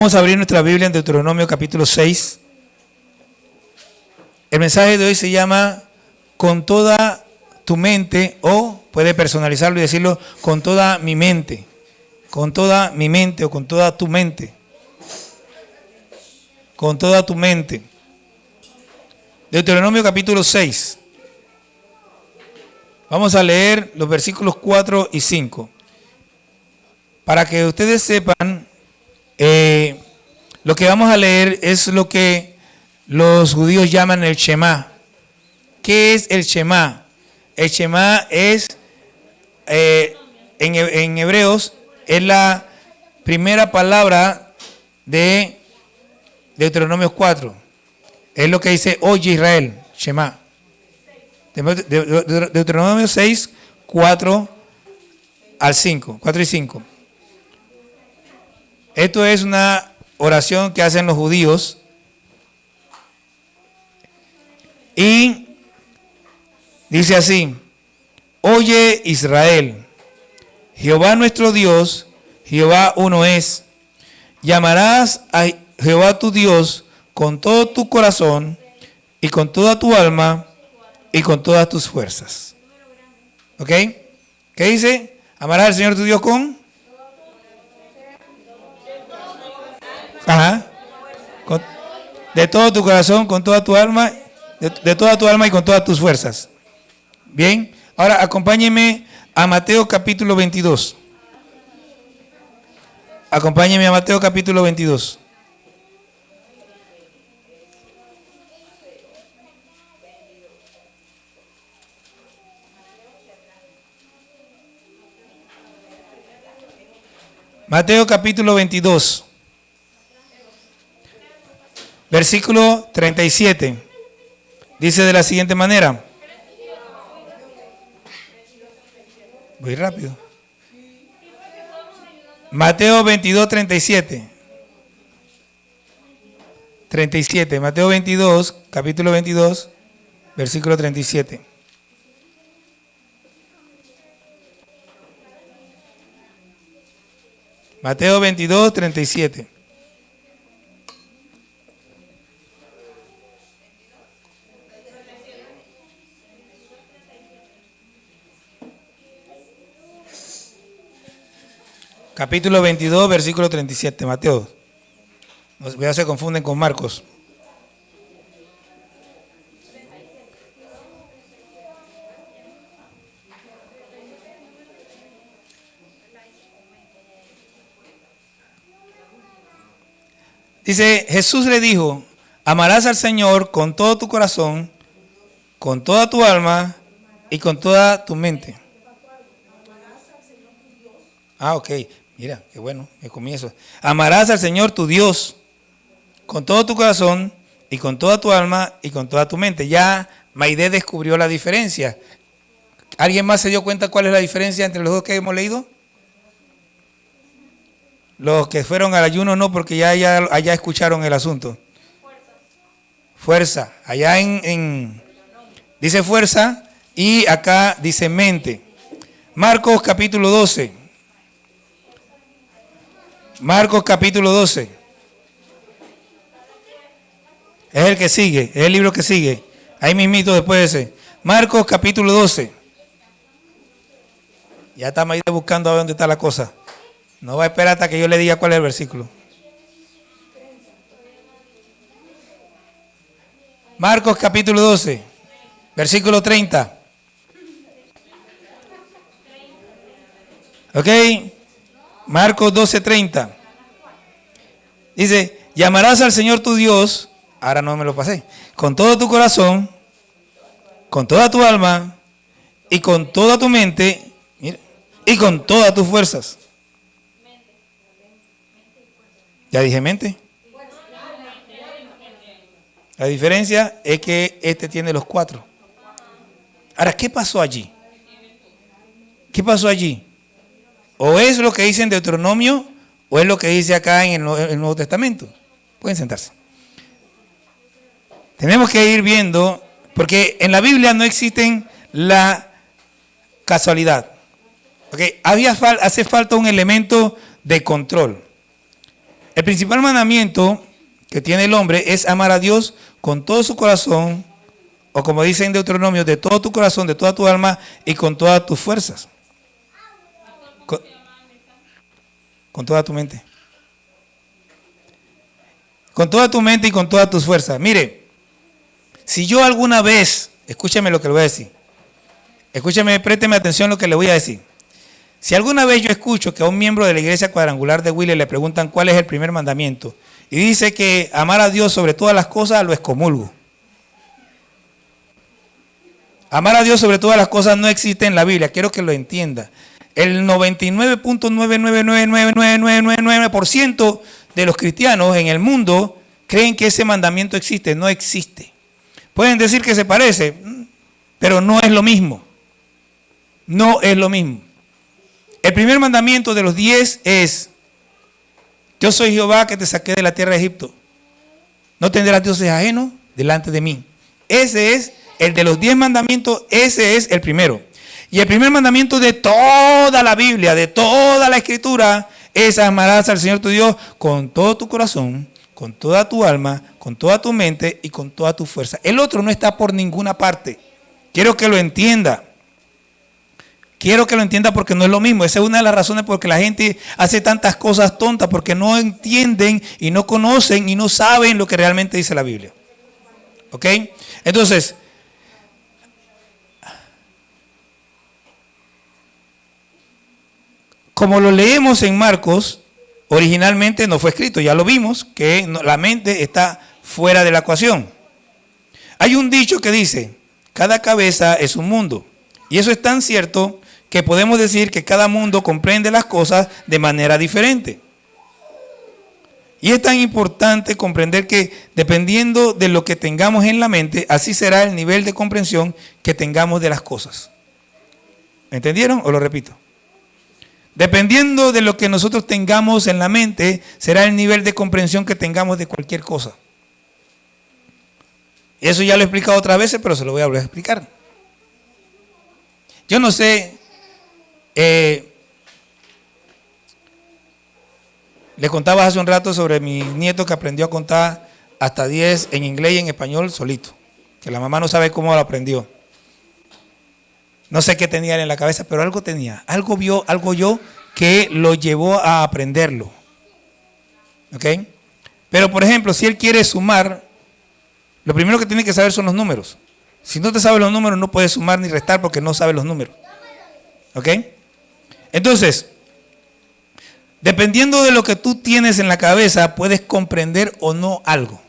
Vamos a abrir nuestra Biblia en Deuteronomio capítulo 6. El mensaje de hoy se llama con toda tu mente, o puede personalizarlo y decirlo con toda mi mente. Con toda mi mente o con toda tu mente. Con toda tu mente. Deuteronomio capítulo 6. Vamos a leer los versículos 4 y 5. Para que ustedes sepan, lo que vamos a leer es lo que los judíos llaman el Shema. ¿Qué es el Shema? El Shema es, en hebreos, es la primera palabra de Deuteronomio 4. Es lo que dice, oye Israel, Shema. Deuteronomio 6, 4 al 5, 4 y 5. Esto es una oración que hacen los judíos y dice así: oye Israel, Jehová nuestro Dios, Jehová uno es. Llamarás a Jehová tu Dios con todo tu corazón y con toda tu alma y con todas tus fuerzas. ¿Ok? ¿Qué dice? Amarás al Señor tu Dios con... Ajá. De todo tu corazón, con toda tu alma, de toda tu alma y con todas tus fuerzas. Bien, ahora acompáñenme a Mateo capítulo 22. Acompáñenme a Mateo capítulo 22. Mateo capítulo 22. Versículo 37. Dice de la siguiente manera. Voy rápido. Mateo 22, 37. 37. Mateo 22, capítulo 22, versículo 37. Mateo 22, 37. Capítulo 22, versículo 37, Mateo. Ya se confunden con Marcos. Dice, Jesús le dijo, amarás al Señor con todo tu corazón, con toda tu alma y con toda tu mente. Ah, ok. Mira, qué bueno, qué comienzo. Amarás al Señor tu Dios con todo tu corazón y con toda tu alma y con toda tu mente. Ya Maide descubrió la diferencia. ¿Alguien más se dio cuenta cuál es la diferencia entre los dos que hemos leído? Los que fueron al ayuno no, porque allá escucharon el asunto. Fuerza. Allá dice fuerza y acá dice mente. Marcos capítulo 12. Marcos capítulo 12. Es el que sigue, es el libro que sigue. Ahí mismito después de ese. Marcos capítulo 12. Ya estamos ahí buscando a ver dónde está la cosa. No va a esperar hasta que yo le diga cuál es el versículo. Marcos capítulo 12, versículo 30. ¿Ok? Marcos 12:30. Dice, llamarás al Señor tu Dios, ahora no me lo pasé, con todo tu corazón, con toda tu alma y con toda tu mente, mira, y con todas tus fuerzas. ¿Ya dije mente? La diferencia es que este tiene los 4. Ahora, ¿qué pasó allí? ¿Qué pasó allí? O es lo que dice en Deuteronomio, o es lo que dice acá en el Nuevo Testamento. Pueden sentarse. Tenemos que ir viendo, porque en la Biblia no existen la casualidad. ¿Okay? Hace falta un elemento de control. El principal mandamiento que tiene el hombre es amar a Dios con todo su corazón, o como dice en Deuteronomio, de todo tu corazón, de toda tu alma y con todas tus fuerzas. Con toda tu mente. Con toda tu mente y con todas tus fuerzas. Mire, si yo alguna vez, escúcheme lo que le voy a decir. Escúcheme, présteme atención a lo que le voy a decir. Si alguna vez yo escucho que a un miembro de la iglesia cuadrangular de Willy le preguntan cuál es el primer mandamiento y dice que amar a Dios sobre todas las cosas, lo excomulgo. Amar a Dios sobre todas las cosas no existe en la Biblia, quiero que lo entienda. El 99.9999999% de los cristianos en el mundo creen que ese mandamiento existe, no existe. Pueden decir que se parece, pero no es lo mismo. No es lo mismo. El primer mandamiento de los 10 es: yo soy Jehová que te saqué de la tierra de Egipto. No tendrás dioses ajenos delante de mí. Ese es el de los 10 mandamientos, ese es el primero. Y el primer mandamiento de toda la Biblia, de toda la Escritura, es: amarás al Señor tu Dios con todo tu corazón, con toda tu alma, con toda tu mente y con toda tu fuerza. El otro no está por ninguna parte. Quiero que lo entienda. Quiero que lo entienda porque no es lo mismo. Esa es una de las razones por que la gente hace tantas cosas tontas, porque no entienden y no conocen y no saben lo que realmente dice la Biblia. ¿Ok? Entonces, como lo leemos en Marcos, originalmente no fue escrito, ya lo vimos, que la mente está fuera de la ecuación. Hay un dicho que dice: cada cabeza es un mundo. Y eso es tan cierto que podemos decir que cada mundo comprende las cosas de manera diferente. Y es tan importante comprender que dependiendo de lo que tengamos en la mente, así será el nivel de comprensión que tengamos de las cosas. ¿Me entendieron o lo repito? Dependiendo de lo que nosotros tengamos en la mente, será el nivel de comprensión que tengamos de cualquier cosa. Y eso ya lo he explicado otras veces, pero se lo voy a volver a explicar. Yo no sé, le contaba hace un rato sobre mi nieto que aprendió a contar hasta 10 en inglés y en español solito, que la mamá no sabe cómo lo aprendió. No sé qué tenía él en la cabeza, pero algo tenía, algo vio, algo yo que lo llevó a aprenderlo. ¿Ok? Pero por ejemplo, si él quiere sumar, lo primero que tiene que saber son los números. Si no te sabes los números, no puedes sumar ni restar porque no sabes los números. ¿Ok? Entonces, dependiendo de lo que tú tienes en la cabeza, puedes comprender o no algo.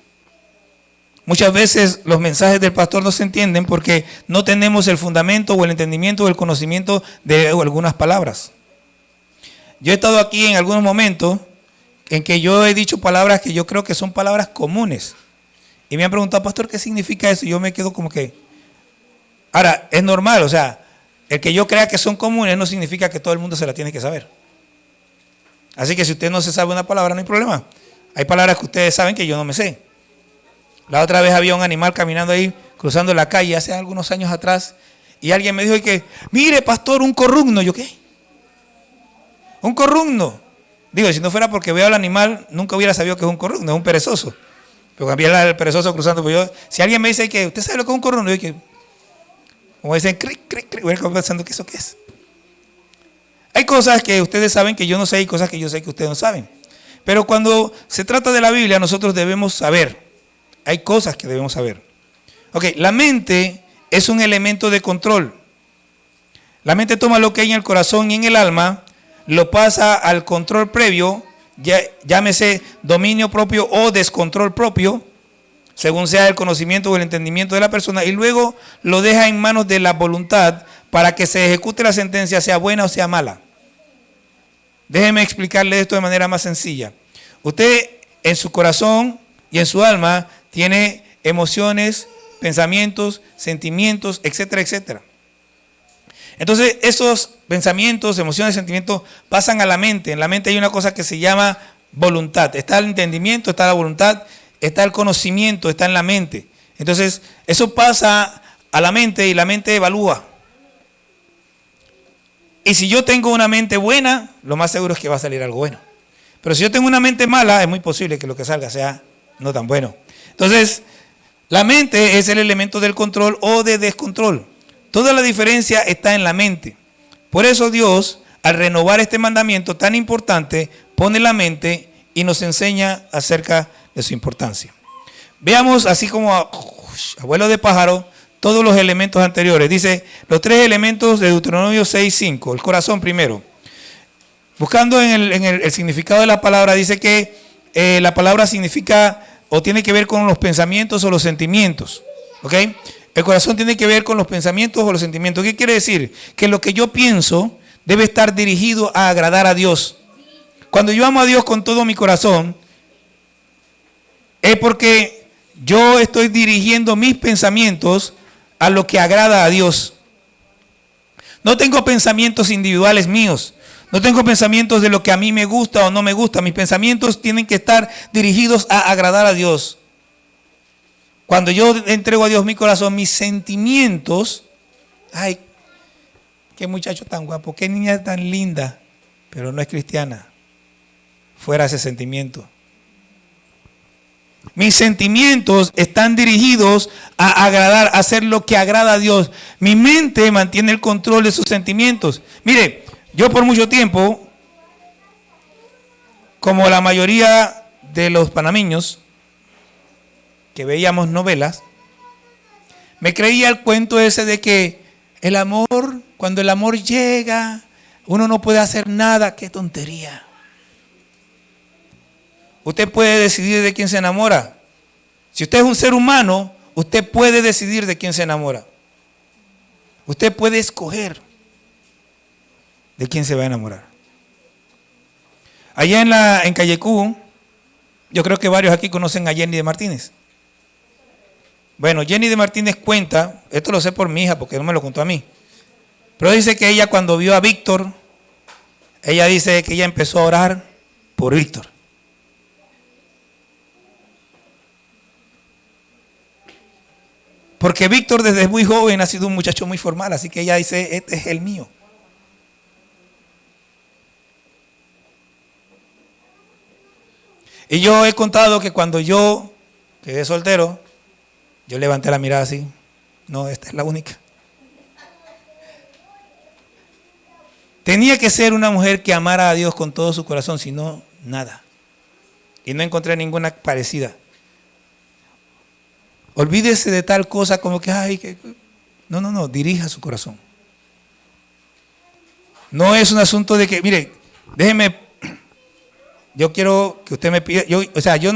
Muchas veces los mensajes del pastor no se entienden porque no tenemos el fundamento o el entendimiento o el conocimiento de algunas palabras. Yo he estado aquí en algunos momentos en que yo he dicho palabras que yo creo que son palabras comunes. Y me han preguntado: pastor, ¿qué significa eso? Y yo me quedo como que... Ahora, es normal, o sea, el que yo crea que son comunes no significa que todo el mundo se la tiene que saber. Así que si usted no se sabe una palabra, no hay problema. Hay palabras que ustedes saben que yo no me sé. La otra vez había un animal caminando ahí, cruzando la calle hace algunos años atrás, y alguien me dijo que, mire pastor, un corrugno. ¿Yo qué? Un corrugno. Digo, si no fuera porque veo al animal, nunca hubiera sabido que es un corrugno, es un perezoso. Pero había el perezoso cruzando, pues yo, si alguien me dice que, ¿usted sabe lo que es un corrugno? Yo que, como dicen, cric, cric, cric, voy pensando que eso qué es. Hay cosas que ustedes saben que yo no sé y cosas que yo sé que ustedes no saben. Pero cuando se trata de la Biblia, nosotros debemos saber. Hay cosas que debemos saber. Ok, la mente es un elemento de control. La mente toma lo que hay en el corazón y en el alma, lo pasa al control previo, llámese dominio propio o descontrol propio, según sea el conocimiento o el entendimiento de la persona, y luego lo deja en manos de la voluntad para que se ejecute la sentencia, sea buena o sea mala. Déjeme explicarle esto de manera más sencilla. Usted en su corazón y en su alma tiene emociones, pensamientos, sentimientos, etcétera, etcétera. Entonces esos pensamientos, emociones, sentimientos pasan a la mente. En la mente hay una cosa que se llama voluntad. Está el entendimiento, está la voluntad, está el conocimiento, está en la mente. Entonces eso pasa a la mente y la mente evalúa. Y si yo tengo una mente buena, lo más seguro es que va a salir algo bueno. Pero si yo tengo una mente mala, es muy posible que lo que salga sea no tan bueno. Entonces, la mente es el elemento del control o de descontrol. Toda la diferencia está en la mente. Por eso Dios, al renovar este mandamiento tan importante, pone la mente y nos enseña acerca de su importancia. Veamos, así como abuelo de pájaro, todos los elementos anteriores. Dice, los 3 elementos de Deuteronomio 6:5. El corazón primero. Buscando en el significado de la palabra, dice que la palabra significa o tiene que ver con los pensamientos o los sentimientos. ¿Ok? El corazón tiene que ver con los pensamientos o los sentimientos. ¿Qué quiere decir? Que lo que yo pienso debe estar dirigido a agradar a Dios. Cuando yo amo a Dios con todo mi corazón, es porque yo estoy dirigiendo mis pensamientos a lo que agrada a Dios. No tengo pensamientos individuales míos. No tengo pensamientos de lo que a mí me gusta o no me gusta. Mis pensamientos tienen que estar dirigidos a agradar a Dios. Cuando yo entrego a Dios mi corazón, mis sentimientos, ay, qué muchacho tan guapo, qué niña tan linda, pero no es cristiana. Fuera ese sentimiento. Mis sentimientos están dirigidos a agradar, a hacer lo que agrada a Dios. Mi mente mantiene el control de sus sentimientos. Mire, yo por mucho tiempo, como la mayoría de los panameños que veíamos novelas, me creía el cuento ese de que el amor, cuando el amor llega, uno no puede hacer nada. ¡Qué tontería! Usted puede decidir de quién se enamora. Si usted es un ser humano, usted puede decidir de quién se enamora. Usted puede escoger de quién se va a enamorar. Allá en Callecú, yo creo que varios aquí conocen a Jenny de Martínez. Bueno, Jenny de Martínez cuenta, esto lo sé por mi hija porque no me lo contó a mí, pero dice que ella cuando vio a Víctor, ella dice que ella empezó a orar por Víctor. Porque Víctor desde muy joven ha sido un muchacho muy formal, así que ella dice, este es el mío. Y yo he contado que cuando yo quedé soltero, yo levanté la mirada así, no, esta es la única. Tenía que ser una mujer que amara a Dios con todo su corazón, si no, nada. Y no encontré ninguna parecida. Olvídese de tal cosa como que, ay, que... No, dirija su corazón. No es un asunto de que, mire, déjeme, yo quiero que usted me pida, yo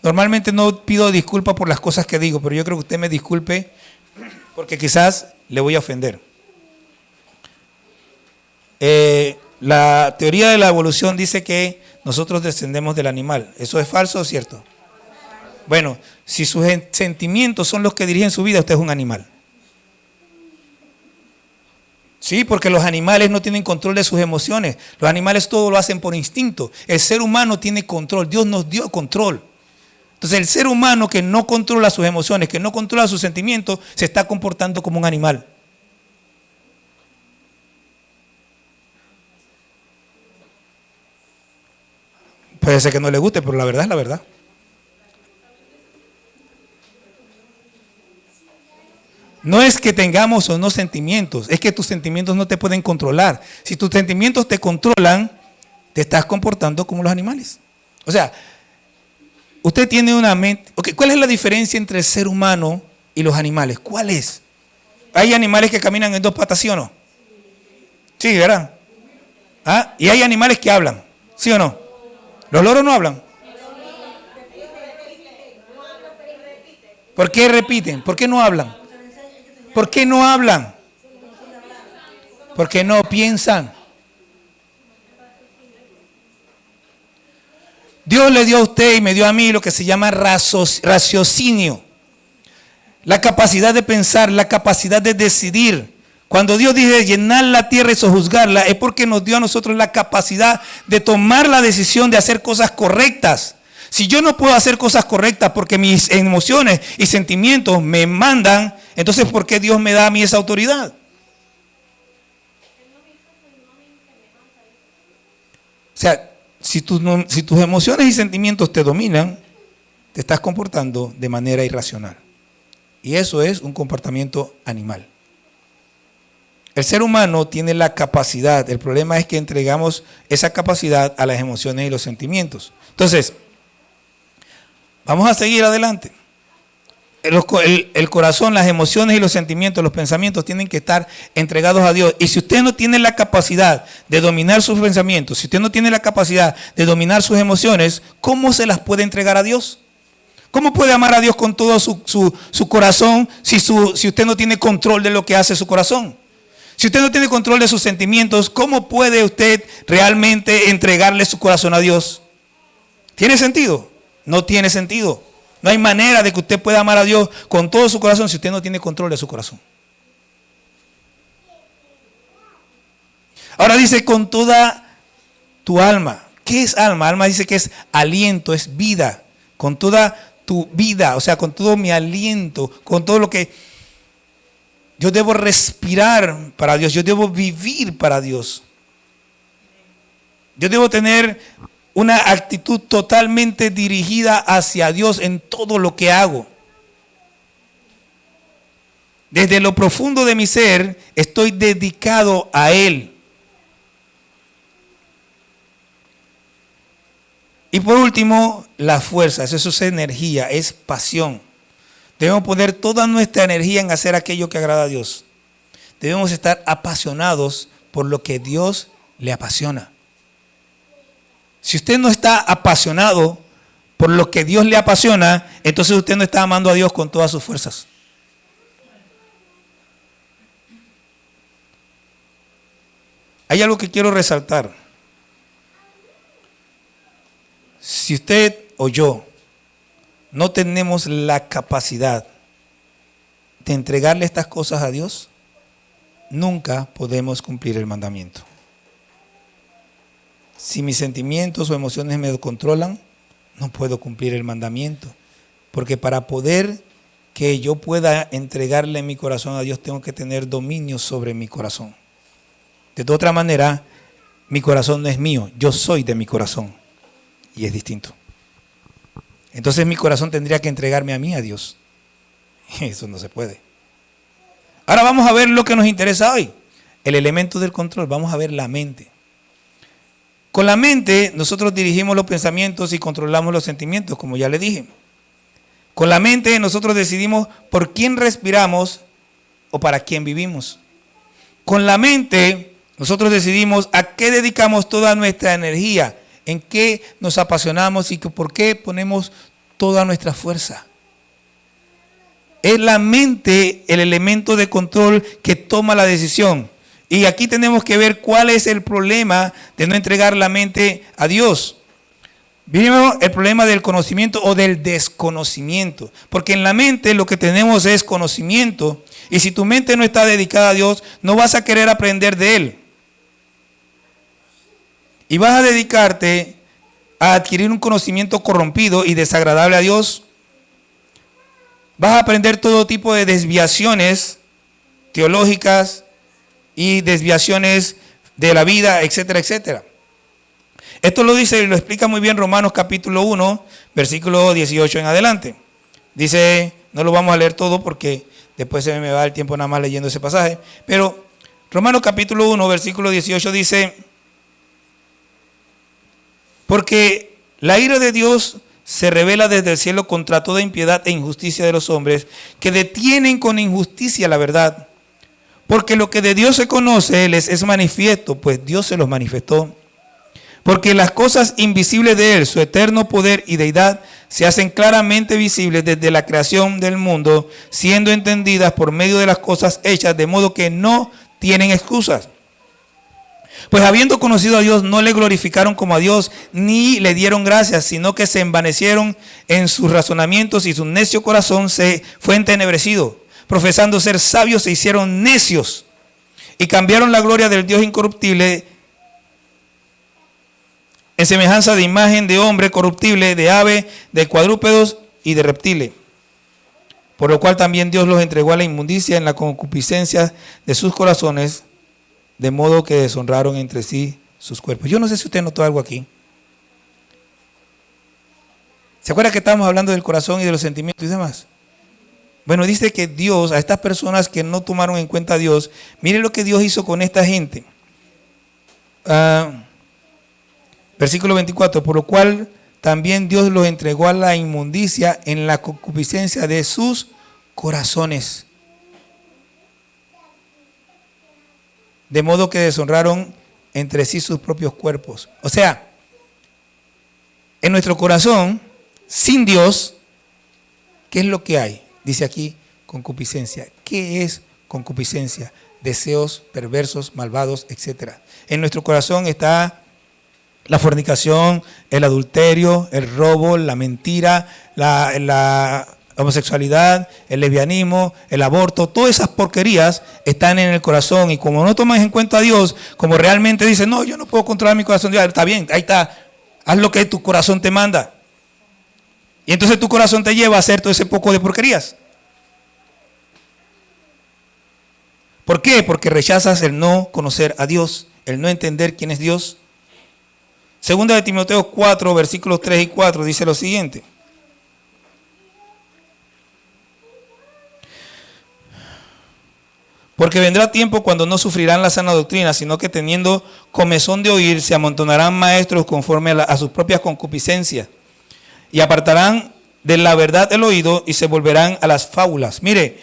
normalmente no pido disculpas por las cosas que digo, pero yo creo que usted me disculpe porque quizás le voy a ofender. La teoría de la evolución dice que nosotros descendemos del animal. ¿Eso es falso o cierto? Bueno, si sus sentimientos son los que dirigen su vida, usted es un animal. Sí, porque los animales no tienen control de sus emociones. Los animales todo lo hacen por instinto. El ser humano tiene control. Dios nos dio control. Entonces el ser humano que no controla sus emociones, que no controla sus sentimientos, se está comportando como un animal. Puede ser que no le guste, pero la verdad es la verdad. No es que tengamos o no sentimientos, es que tus sentimientos no te pueden controlar. Si tus sentimientos te controlan, te estás comportando como los animales. O sea, usted tiene una mente... Okay, ¿cuál es la diferencia entre el ser humano y los animales? ¿Cuál es? ¿Hay animales que caminan en 2 patas, sí o no? Sí, ¿verdad? ¿Ah? Y hay animales que hablan, ¿sí o no? ¿Los loros no hablan? ¿Por qué repiten? ¿Por qué no hablan? ¿Por qué no hablan? Porque no piensan. Dios le dio a usted y me dio a mí lo que se llama raciocinio. La capacidad de pensar, la capacidad de decidir. Cuando Dios dice llenar la tierra y sojuzgarla, es porque nos dio a nosotros la capacidad de tomar la decisión de hacer cosas correctas. Si yo no puedo hacer cosas correctas porque mis emociones y sentimientos me mandan, entonces ¿por qué Dios me da a mí esa autoridad? O sea, si tus emociones y sentimientos te dominan, te estás comportando de manera irracional. Y eso es un comportamiento animal. El ser humano tiene la capacidad, el problema es que entregamos esa capacidad a las emociones y los sentimientos. Entonces, vamos a seguir adelante. El corazón, las emociones y los sentimientos, los pensamientos tienen que estar entregados a Dios. Y si usted no tiene la capacidad de dominar sus pensamientos, si usted no tiene la capacidad de dominar sus emociones, ¿cómo se las puede entregar a Dios? ¿Cómo puede amar a Dios con todo su corazón si usted no tiene control de lo que hace su corazón? Si usted no tiene control de sus sentimientos, ¿cómo puede usted realmente entregarle su corazón a Dios? ¿Tiene sentido? No tiene sentido. No hay manera de que usted pueda amar a Dios con todo su corazón si usted no tiene control de su corazón. Ahora dice con toda tu alma. ¿Qué es alma? Alma dice que es aliento, es vida. Con toda tu vida, o sea, con todo mi aliento, con todo lo que yo debo respirar para Dios, yo debo vivir para Dios. Yo debo tener una actitud totalmente dirigida hacia Dios en todo lo que hago. Desde lo profundo de mi ser estoy dedicado a Él. Y por último, la fuerza, eso es energía, es pasión. Debemos poner toda nuestra energía en hacer aquello que agrada a Dios. Debemos estar apasionados por lo que Dios le apasiona. Si usted no está apasionado por lo que Dios le apasiona, entonces usted no está amando a Dios con todas sus fuerzas. Hay algo que quiero resaltar. Si usted o yo no tenemos la capacidad de entregarle estas cosas a Dios, nunca podemos cumplir el mandamiento. Si mis sentimientos o emociones me controlan, no puedo cumplir el mandamiento. Porque para poder que yo pueda entregarle mi corazón a Dios, tengo que tener dominio sobre mi corazón. De otra manera, mi corazón no es mío, yo soy de mi corazón. Y es distinto. Entonces mi corazón tendría que entregarme a mí, a Dios. Eso no se puede. Ahora vamos a ver lo que nos interesa hoy. El elemento del control. Vamos a ver la mente. Con la mente nosotros dirigimos los pensamientos y controlamos los sentimientos, como ya le dije. Con la mente nosotros decidimos por quién respiramos o para quién vivimos. Con la mente nosotros decidimos a qué dedicamos toda nuestra energía, en qué nos apasionamos y por qué ponemos toda nuestra fuerza. Es la mente el elemento de control que toma la decisión. Y aquí tenemos que ver cuál es el problema de no entregar la mente a Dios. Primero, el problema del conocimiento o del desconocimiento. Porque en la mente lo que tenemos es conocimiento. Y si tu mente no está dedicada a Dios, no vas a querer aprender de Él. Y vas a dedicarte a adquirir un conocimiento corrompido y desagradable a Dios. Vas a aprender todo tipo de desviaciones teológicas y desviaciones de la vida, etcétera, etcétera. Esto lo dice y lo explica muy bien Romanos capítulo 1, versículo 18 en adelante. Dice, no lo vamos a leer todo porque después se me va el tiempo nada más leyendo ese pasaje. Pero Romanos capítulo 1, versículo 18 dice, porque la ira de Dios se revela desde el cielo contra toda impiedad e injusticia de los hombres que detienen con injusticia la verdad. Porque lo que de Dios se conoce les es manifiesto, pues Dios se los manifestó. Porque las cosas invisibles de Él, su eterno poder y deidad, se hacen claramente visibles desde la creación del mundo, siendo entendidas por medio de las cosas hechas, de modo que no tienen excusas. Pues habiendo conocido a Dios, no le glorificaron como a Dios, ni le dieron gracias, sino que se envanecieron en sus razonamientos y su necio corazón se fue entenebrecido. Profesando ser sabios, se hicieron necios y cambiaron la gloria del Dios incorruptible en semejanza de imagen de hombre corruptible, de ave, de cuadrúpedos y de reptiles. Por lo cual también Dios los entregó a la inmundicia en la concupiscencia de sus corazones, de modo que deshonraron entre sí sus cuerpos. Yo no sé si usted notó algo aquí. ¿Se acuerda que estábamos hablando del corazón y de los sentimientos y demás? Bueno, dice que Dios, a estas personas que no tomaron en cuenta a Dios, mire lo que Dios hizo con esta gente. Versículo 24, por lo cual también Dios los entregó a la inmundicia en la concupiscencia de sus corazones. De modo que deshonraron entre sí sus propios cuerpos. O sea, en nuestro corazón, sin Dios, ¿qué es lo que hay? Dice aquí, concupiscencia. ¿Qué es concupiscencia? Deseos perversos, malvados, etc. En nuestro corazón está la fornicación, el adulterio, el robo, la mentira, la homosexualidad, el lesbianismo, el aborto. Todas esas porquerías están en el corazón. Y como no tomas en cuenta a Dios, como realmente dices, no, yo no puedo controlar mi corazón. Dios, está bien, ahí está. Haz lo que tu corazón te manda. Y entonces tu corazón te lleva a hacer todo ese poco de porquerías. ¿Por qué? Porque rechazas el no conocer a Dios, el no entender quién es Dios. Segunda de Timoteo 4, versículos 3 y 4 dice lo siguiente. Porque vendrá tiempo cuando no sufrirán la sana doctrina, sino que teniendo comezón de oír, se amontonarán maestros conforme a sus propias concupiscencias. Y apartarán de la verdad el oído y se volverán a las fábulas. Mire,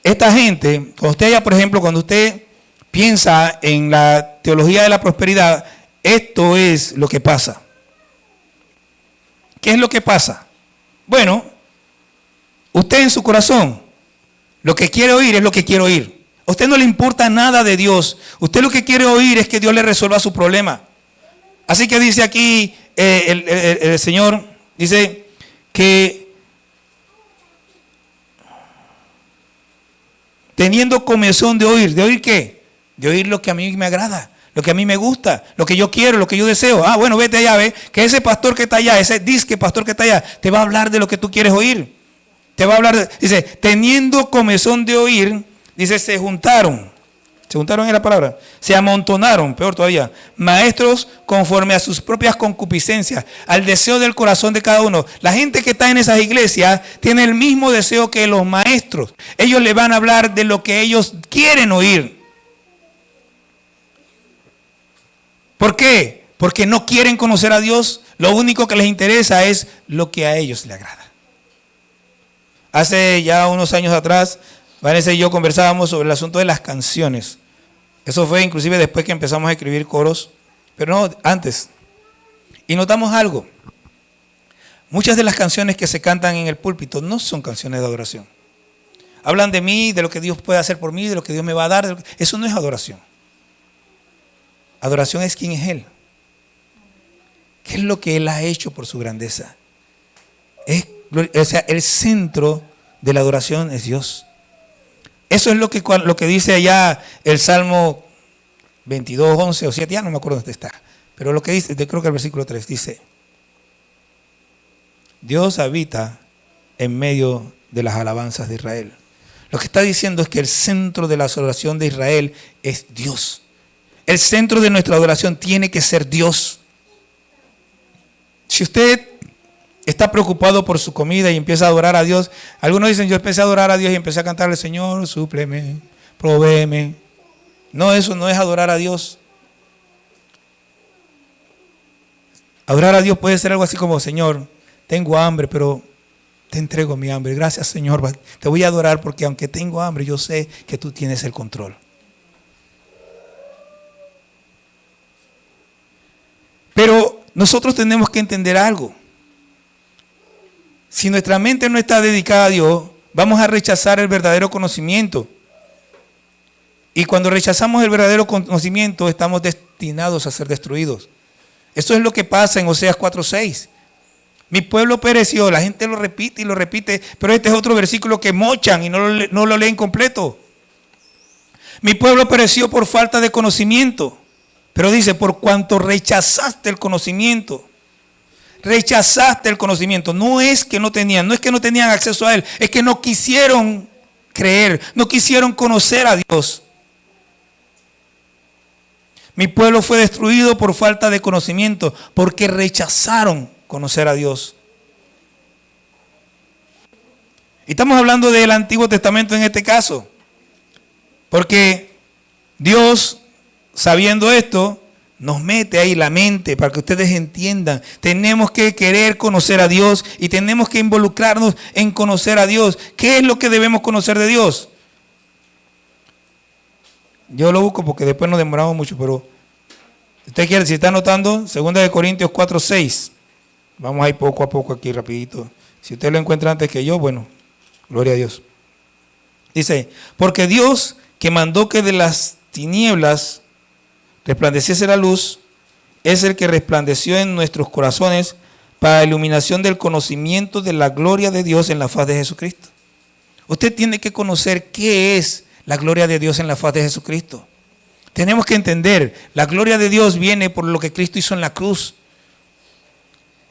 esta gente, por ejemplo, cuando usted piensa en la teología de la prosperidad, esto es lo que pasa. ¿Qué es lo que pasa? Bueno, usted en su corazón, lo que quiere oír es lo que quiere oír. A usted no le importa nada de Dios. Usted lo que quiere oír es que Dios le resuelva su problema. Así que dice aquí el Señor, dice que teniendo comezón de oír qué? De oír lo que a mí me agrada, lo que a mí me gusta, lo que yo quiero, lo que yo deseo. Ah, bueno, vete allá, ve, que ese pastor que está allá, ese disque pastor que está allá, te va a hablar de lo que tú quieres oír. Te va a hablar, dice, teniendo comezón de oír, dice, se juntaron en la palabra, se amontonaron, peor todavía, maestros conforme a sus propias concupiscencias, al deseo del corazón de cada uno. La gente que está en esas iglesias tiene el mismo deseo que los maestros. Ellos le van a hablar de lo que ellos quieren oír. ¿Por qué? Porque no quieren conocer a Dios. Lo único que les interesa es lo que a ellos les agrada. Hace ya unos años atrás, Vanessa y yo conversábamos sobre el asunto de las canciones. Eso fue inclusive después que empezamos a escribir coros, pero no antes. Y notamos algo. Muchas de las canciones que se cantan en el púlpito no son canciones de adoración. Hablan de mí, de lo que Dios puede hacer por mí, de lo que Dios me va a dar. Eso no es adoración. Adoración es quién es Él. ¿Qué es lo que Él ha hecho por su grandeza? O sea, el centro de la adoración es Dios. Eso es lo que dice allá el Salmo 22, 11 o 7, ya no me acuerdo dónde está. Pero lo que dice, creo que el versículo 3 dice, Dios habita en medio de las alabanzas de Israel. Lo que está diciendo es que el centro de la adoración de Israel es Dios. El centro de nuestra adoración tiene que ser Dios. Si usted está preocupado por su comida y empieza a adorar a Dios, algunos dicen, yo empecé a adorar a Dios y empecé a cantarle, Señor, súpleme, provéeme. No, eso no es adorar a Dios. Adorar a Dios puede ser algo así como, Señor, tengo hambre, pero te entrego mi hambre. Gracias, Señor. Te voy a adorar porque aunque tengo hambre, yo sé que tú tienes el control. Pero nosotros tenemos que entender algo. Si nuestra mente no está dedicada a Dios, vamos a rechazar el verdadero conocimiento. Y cuando rechazamos el verdadero conocimiento, estamos destinados a ser destruidos. Eso es lo que pasa en Oseas 4:6. Mi pueblo pereció, la gente lo repite y lo repite, pero este es otro versículo que mochan y no lo leen completo. Mi pueblo pereció por falta de conocimiento, pero dice, por cuanto rechazaste el conocimiento. Rechazaste el conocimiento. No es que no tenían acceso a él, es que no quisieron creer, no quisieron conocer a Dios. Mi pueblo fue destruido por falta de conocimiento, porque rechazaron conocer a Dios. Y estamos hablando del Antiguo Testamento en este caso, porque Dios, sabiendo esto, nos mete ahí la mente para que ustedes entiendan. Tenemos que querer conocer a Dios y tenemos que involucrarnos en conocer a Dios. ¿Qué es lo que debemos conocer de Dios? Yo lo busco porque después nos demoramos mucho, pero usted quiere, si está anotando, 2 Corintios 4:6. Vamos a ir poco a poco aquí rapidito. Si usted lo encuentra antes que yo, bueno, gloria a Dios. Dice, porque Dios que mandó que de las tinieblas resplandeciese la luz, es el que resplandeció en nuestros corazones para la iluminación del conocimiento de la gloria de Dios en la faz de Jesucristo. Usted tiene que conocer qué es la gloria de Dios en la faz de Jesucristo. Tenemos que entender, la gloria de Dios viene por lo que Cristo hizo en la cruz,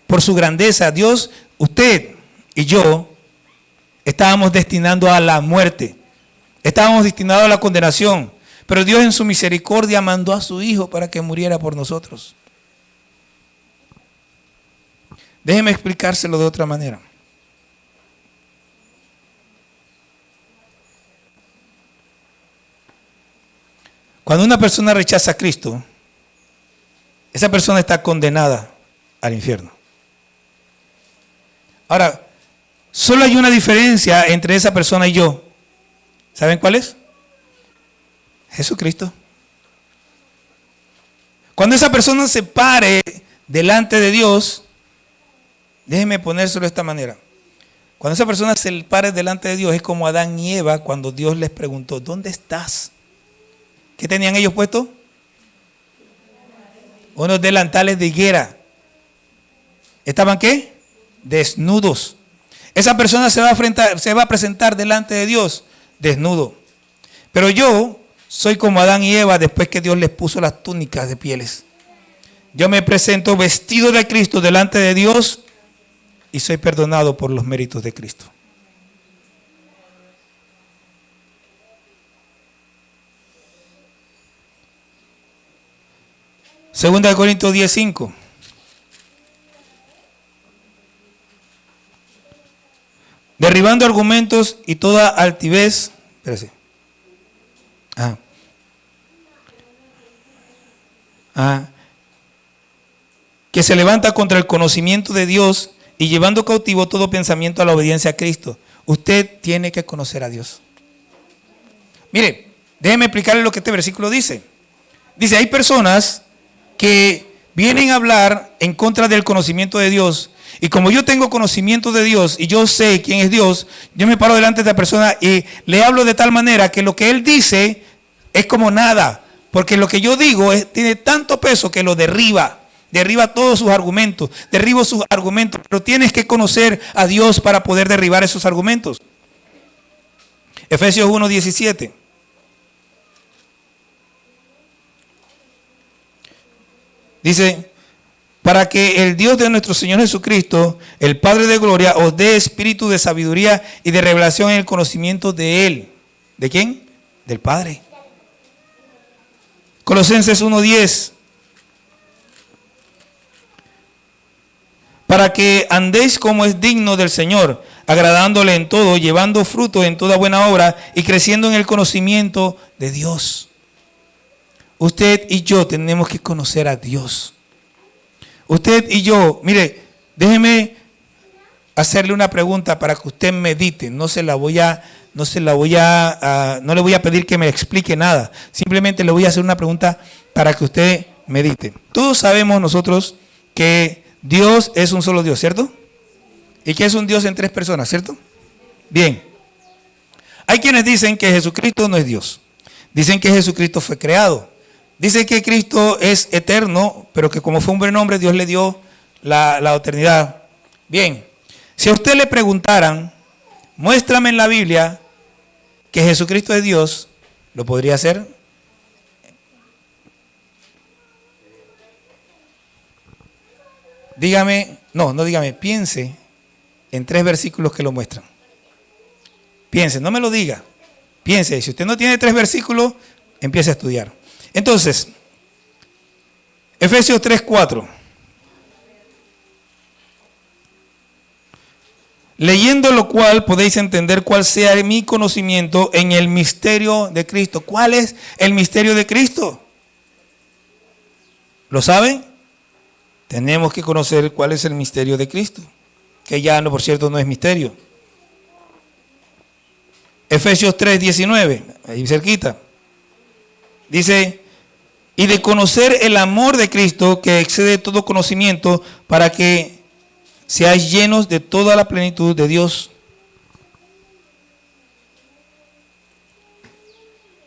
por su grandeza. Dios, usted y yo, estábamos destinados a la muerte, estábamos destinados a la condenación, pero Dios en su misericordia mandó a su Hijo para que muriera por nosotros. Déjeme explicárselo de otra manera. Cuando una persona rechaza a Cristo, esa persona está condenada al infierno. Ahora, solo hay una diferencia entre esa persona y yo. ¿Saben cuál es? Jesucristo. Cuando esa persona se pare delante de Dios, déjenme ponérselo de esta manera. Cuando esa persona se pare delante de Dios, es como Adán y Eva cuando Dios les preguntó, ¿dónde estás? ¿Qué tenían ellos puestos? Unos delantales de higuera. ¿Estaban qué? Desnudos. Esa persona se va a presentar delante de Dios desnudo. Pero yo soy como Adán y Eva después que Dios les puso las túnicas de pieles. Yo me presento vestido de Cristo delante de Dios y soy perdonado por los méritos de Cristo. Segunda de Corintios 10:5. Derribando argumentos y toda altivez. Espérese. Que se levanta contra el conocimiento de Dios y llevando cautivo todo pensamiento a la obediencia a Cristo. Usted tiene que conocer a Dios. Mire, déjeme explicarle lo que este versículo dice. Dice, hay personas que vienen a hablar en contra del conocimiento de Dios. Y como yo tengo conocimiento de Dios y yo sé quién es Dios, yo me paro delante de esta persona y le hablo de tal manera que lo que él dice es como nada. Porque lo que yo digo tiene tanto peso que lo derriba. Derriba todos sus argumentos. Derribo sus argumentos. Pero tienes que conocer a Dios para poder derribar esos argumentos. Efesios 1:17. Dice, para que el Dios de nuestro Señor Jesucristo, el Padre de gloria, os dé espíritu de sabiduría y de revelación en el conocimiento de Él. ¿De quién? Del Padre. Colosenses 1:10. Para que andéis como es digno del Señor, agradándole en todo, llevando fruto en toda buena obra y creciendo en el conocimiento de Dios. Usted y yo tenemos que conocer a Dios. Usted y yo, mire, déjeme hacerle una pregunta para que usted medite. No le voy a pedir que me explique nada. Simplemente le voy a hacer una pregunta para que usted medite. Todos sabemos nosotros que Dios es un solo Dios, ¿cierto? Y que es un Dios en tres personas, ¿cierto? Bien. Hay quienes dicen que Jesucristo no es Dios. Dicen que Jesucristo fue creado. Dicen que Cristo es eterno, pero que como fue un buen hombre, Dios le dio la eternidad. Bien. Si a usted le preguntaran, muéstrame en la Biblia que Jesucristo es Dios, ¿lo podría hacer? Dígame, no dígame, piense en 3 versículos que lo muestran. Piense, no me lo diga. Piense, si usted no tiene 3 versículos, empiece a estudiar. Entonces, Efesios 3:4. Leyendo lo cual podéis entender cuál sea mi conocimiento en el misterio de Cristo. ¿Cuál es el misterio de Cristo? ¿Lo saben? Tenemos que conocer cuál es el misterio de Cristo, que ya no, por cierto, no es misterio. Efesios 3:19, ahí cerquita. Dice, y de conocer el amor de Cristo que excede todo conocimiento, para que seáis llenos de toda la plenitud de Dios.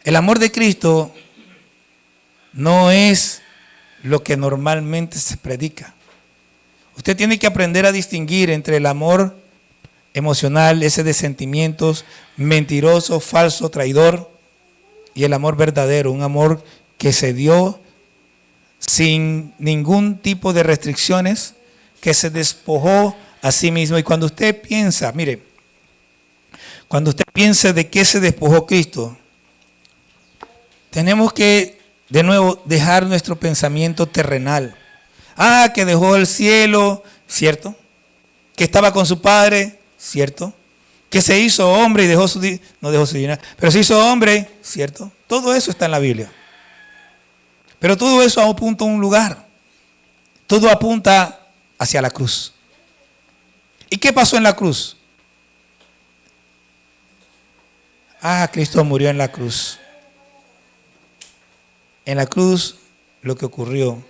El amor de Cristo no es lo que normalmente se predica. Usted tiene que aprender a distinguir entre el amor emocional, ese de sentimientos, mentiroso, falso, traidor, y el amor verdadero, un amor que se dio sin ningún tipo de restricciones, que se despojó a sí mismo. Y cuando usted piensa, mire, cuando usted piensa de qué se despojó Cristo, tenemos que de nuevo dejar nuestro pensamiento terrenal. Ah, que dejó el cielo, ¿cierto? Que estaba con su padre, ¿cierto? Que se hizo hombre y dejó no dejó su dinero, pero se hizo hombre, ¿cierto? Todo eso está en la Biblia. Pero todo eso apunta a un lugar. Todo apunta hacia la cruz. ¿Y qué pasó en la cruz? Ah, Cristo murió en la cruz. En la cruz lo que ocurrió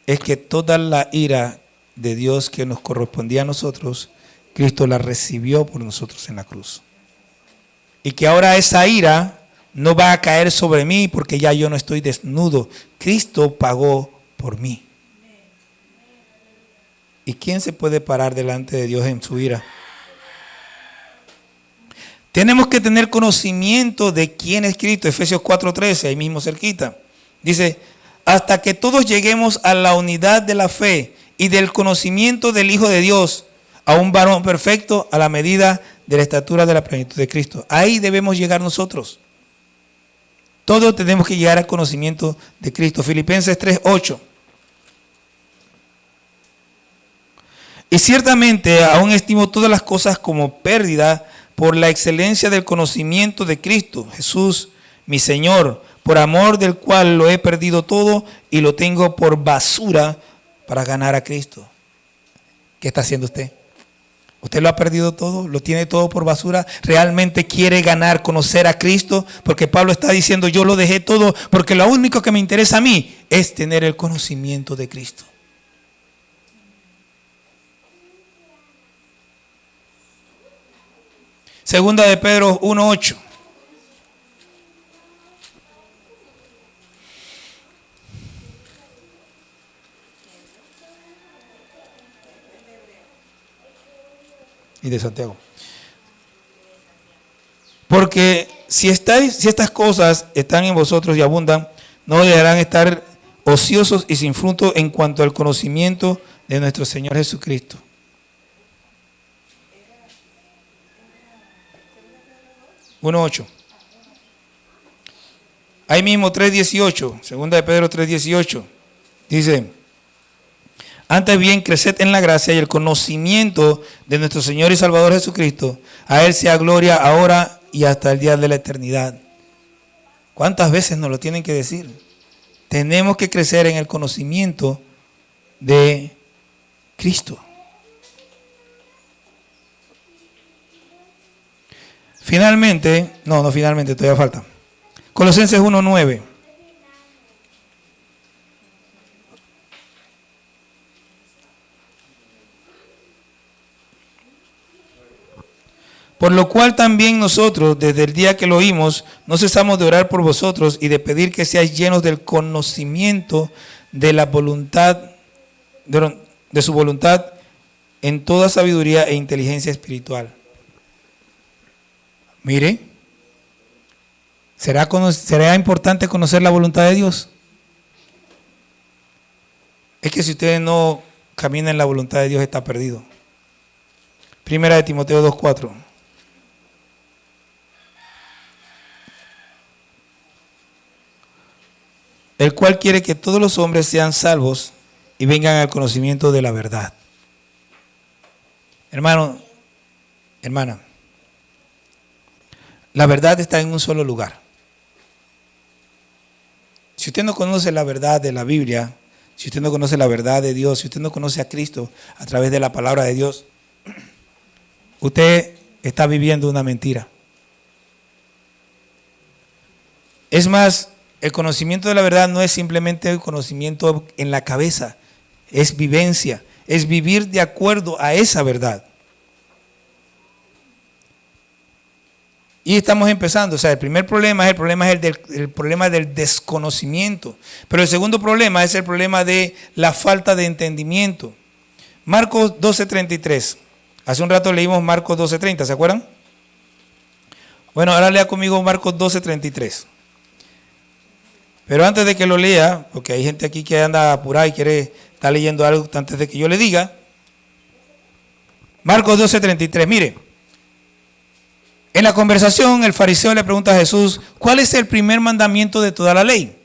es que toda la ira de Dios que nos correspondía a nosotros, Cristo la recibió por nosotros en la cruz. Y que ahora esa ira no va a caer sobre mí porque ya yo no estoy desnudo. Cristo pagó por mí. ¿Y quién se puede parar delante de Dios en su ira? Tenemos que tener conocimiento de quién es Cristo. Efesios 4:13, ahí mismo cerquita. Dice, hasta que todos lleguemos a la unidad de la fe y del conocimiento del Hijo de Dios, a un varón perfecto a la medida de la estatura de la plenitud de Cristo. Ahí debemos llegar nosotros. Todos tenemos que llegar al conocimiento de Cristo. Filipenses 3:8. Y ciertamente aún estimo todas las cosas como pérdida por la excelencia del conocimiento de Cristo, Jesús, mi Señor, por amor del cual lo he perdido todo y lo tengo por basura para ganar a Cristo. ¿Qué está haciendo usted? ¿Usted lo ha perdido todo? ¿Lo tiene todo por basura? ¿Realmente quiere ganar, conocer a Cristo? Porque Pablo está diciendo, yo lo dejé todo porque lo único que me interesa a mí es tener el conocimiento de Cristo. Segunda de Pedro 1:8. Y de Santiago. Porque si estas cosas están en vosotros y abundan, no dejarán estar ociosos y sin fruto en cuanto al conocimiento de nuestro Señor Jesucristo. Ahí mismo 3:18, segunda de Pedro 3:18, dice, antes bien creced en la gracia y el conocimiento de nuestro Señor y Salvador Jesucristo. A Él sea gloria ahora y hasta el día de la eternidad. ¿Cuántas veces nos lo tienen que decir? Tenemos que crecer en el conocimiento de Cristo. Finalmente, finalmente, todavía falta. Colosenses 1:9. Por lo cual también nosotros, desde el día que lo oímos, no cesamos de orar por vosotros y de pedir que seáis llenos del conocimiento de la voluntad, de su voluntad, en toda sabiduría e inteligencia espiritual. Mire, ¿será importante conocer la voluntad de Dios? Es que si usted no camina en la voluntad de Dios, está perdido. Primera de Timoteo 2:4. el cual quiere que todos los hombres sean salvos y vengan al conocimiento de la verdad. Hermano, hermana, la verdad está en un solo lugar. Si usted no conoce la verdad de la Biblia, si usted no conoce la verdad de Dios, si usted no conoce a Cristo a través de la palabra de Dios, usted está viviendo una mentira. Es más, el conocimiento de la verdad no es simplemente el conocimiento en la cabeza, es vivencia, es vivir de acuerdo a esa verdad. Y estamos empezando, o sea, el primer problema es el problema del desconocimiento, pero el segundo problema es el problema de la falta de entendimiento. Marcos 12:33, hace un rato leímos Marcos 12:30, ¿se acuerdan? Bueno, ahora lea conmigo Marcos 12:33. Pero antes de que lo lea, porque hay gente aquí que anda apurada y quiere estar leyendo algo antes de que yo le diga, Marcos 12:33, mire. En la conversación, el fariseo le pregunta a Jesús, ¿cuál es el primer mandamiento de toda la ley?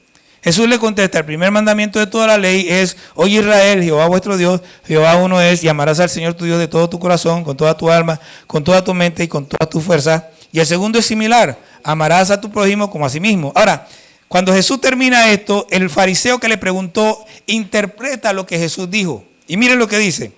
Jesús le contesta, el primer mandamiento de toda la ley es, oye Israel, Jehová vuestro Dios, Jehová uno es, y amarás al Señor tu Dios de todo tu corazón, con toda tu alma, con toda tu mente y con toda tu fuerza. Y el segundo es similar, amarás a tu prójimo como a sí mismo. Ahora, cuando Jesús termina esto, el fariseo que le preguntó interpreta lo que Jesús dijo. Y miren lo que dice.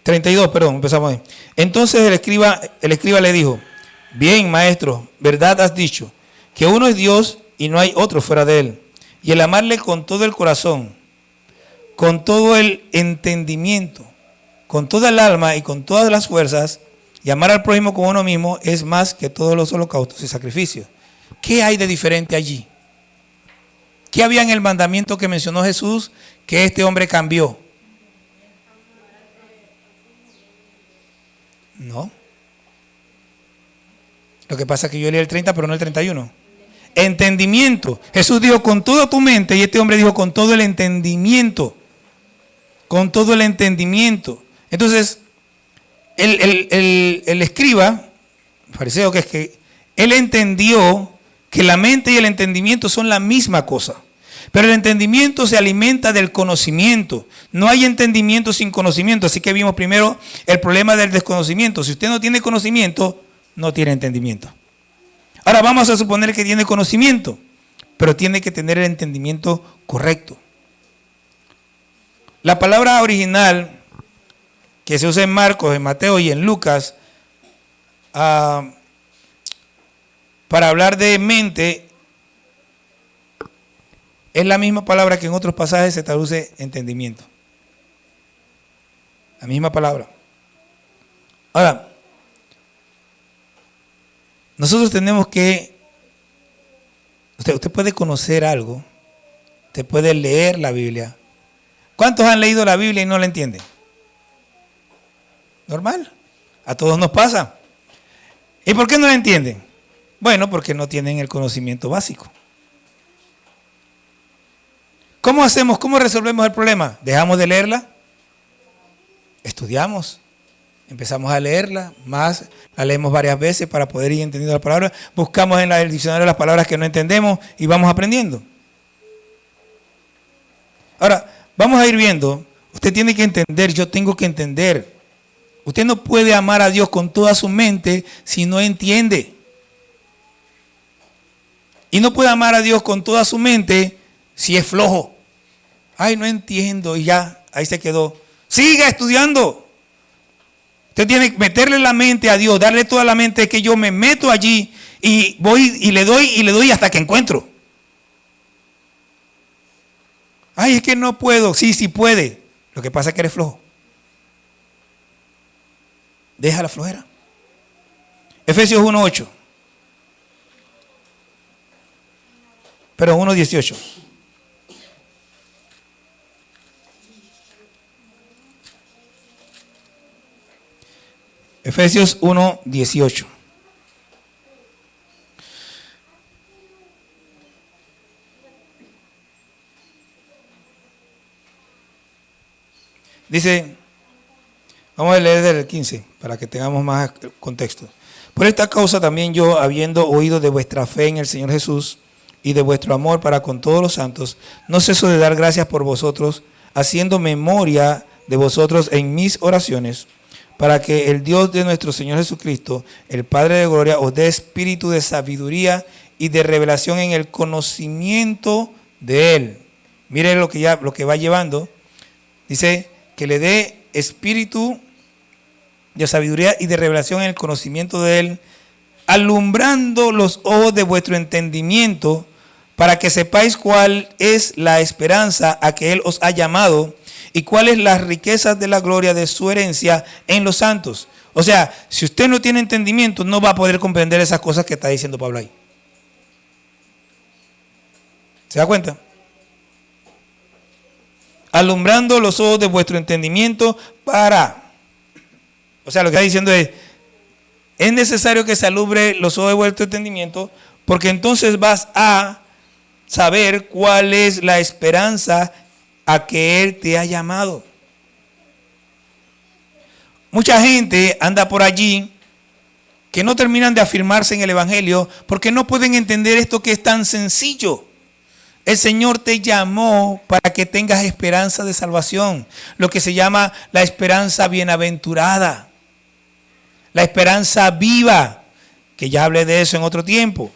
32, perdón, empezamos ahí. Entonces el escriba le dijo, bien, maestro, verdad has dicho, que uno es Dios y no hay otro fuera de él. Y el amarle con todo el corazón, con todo el entendimiento, con toda el alma y con todas las fuerzas, y amar al prójimo como uno mismo es más que todos los holocaustos y sacrificios. ¿Qué hay de diferente allí? ¿Qué había en el mandamiento que mencionó Jesús que este hombre cambió? No. Lo que pasa es que yo leí el 30, pero no el 31. Entendimiento. Jesús dijo con toda tu mente y este hombre dijo con todo el entendimiento. Con todo el entendimiento. Entonces, el escriba, el fariseo, que es que él entendió que la mente y el entendimiento son la misma cosa. Pero el entendimiento se alimenta del conocimiento. No hay entendimiento sin conocimiento. Así que vimos primero el problema del desconocimiento. Si usted no tiene conocimiento, no tiene entendimiento. Ahora vamos a suponer que tiene conocimiento, pero tiene que tener el entendimiento correcto. La palabra original que se usa en Marcos, en Mateo y en Lucas para hablar de mente es la misma palabra que en otros pasajes se traduce entendimiento. La misma palabra. Ahora, nosotros tenemos que, usted puede conocer algo, usted puede leer la Biblia. ¿Cuántos han leído la Biblia y no la entienden? Normal, a todos nos pasa. ¿Y por qué no la entienden? Bueno, porque no tienen el conocimiento básico. ¿Cómo hacemos? ¿Cómo resolvemos el problema? ¿Dejamos de leerla? Estudiamos. Empezamos a leerla, más la leemos varias veces para poder ir entendiendo la palabra. Buscamos en el diccionario las palabras que no entendemos y vamos aprendiendo. Ahora, vamos a ir viendo. Usted tiene que entender, yo tengo que entender. Usted no puede amar a Dios con toda su mente si no entiende. Y no puede amar a Dios con toda su mente si es flojo. Ay, no entiendo y ya, ahí se quedó. Siga estudiando. Usted tiene que meterle la mente a Dios, darle toda la mente, que yo me meto allí y voy y le doy hasta que encuentro. Ay, es que no puedo. Sí, sí puede. Lo que pasa es que eres flojo. Deja la flojera. Efesios 1:8. Pero 1:18. Efesios 1:18. Dice, Vamos a leer del 15 para que tengamos más contexto. Por esta causa también yo, habiendo oído de vuestra fe en el Señor Jesús y de vuestro amor para con todos los santos, no ceso de dar gracias por vosotros, haciendo memoria de vosotros en mis oraciones, para que el Dios de nuestro Señor Jesucristo, el Padre de gloria, os dé espíritu de sabiduría y de revelación en el conocimiento de Él. Mire lo que va llevando. Dice que le dé espíritu de sabiduría y de revelación en el conocimiento de Él, alumbrando los ojos de vuestro entendimiento, para que sepáis cuál es la esperanza a que Él os ha llamado y cuáles las riquezas de la gloria de su herencia en los santos. O sea, si usted no tiene entendimiento, no va a poder comprender esas cosas que está diciendo Pablo ahí. ¿Se da cuenta? Alumbrando los ojos de vuestro entendimiento para... O sea, lo que está diciendo es necesario que se alumbre los ojos de vuestro entendimiento, porque entonces vas a saber cuál es la esperanza a que Él te ha llamado. Mucha gente anda por allí que no terminan de afirmarse en el Evangelio porque no pueden entender esto que es tan sencillo. El Señor te llamó para que tengas esperanza de salvación, lo que se llama la esperanza bienaventurada. La esperanza viva, que ya hablé de eso en otro tiempo.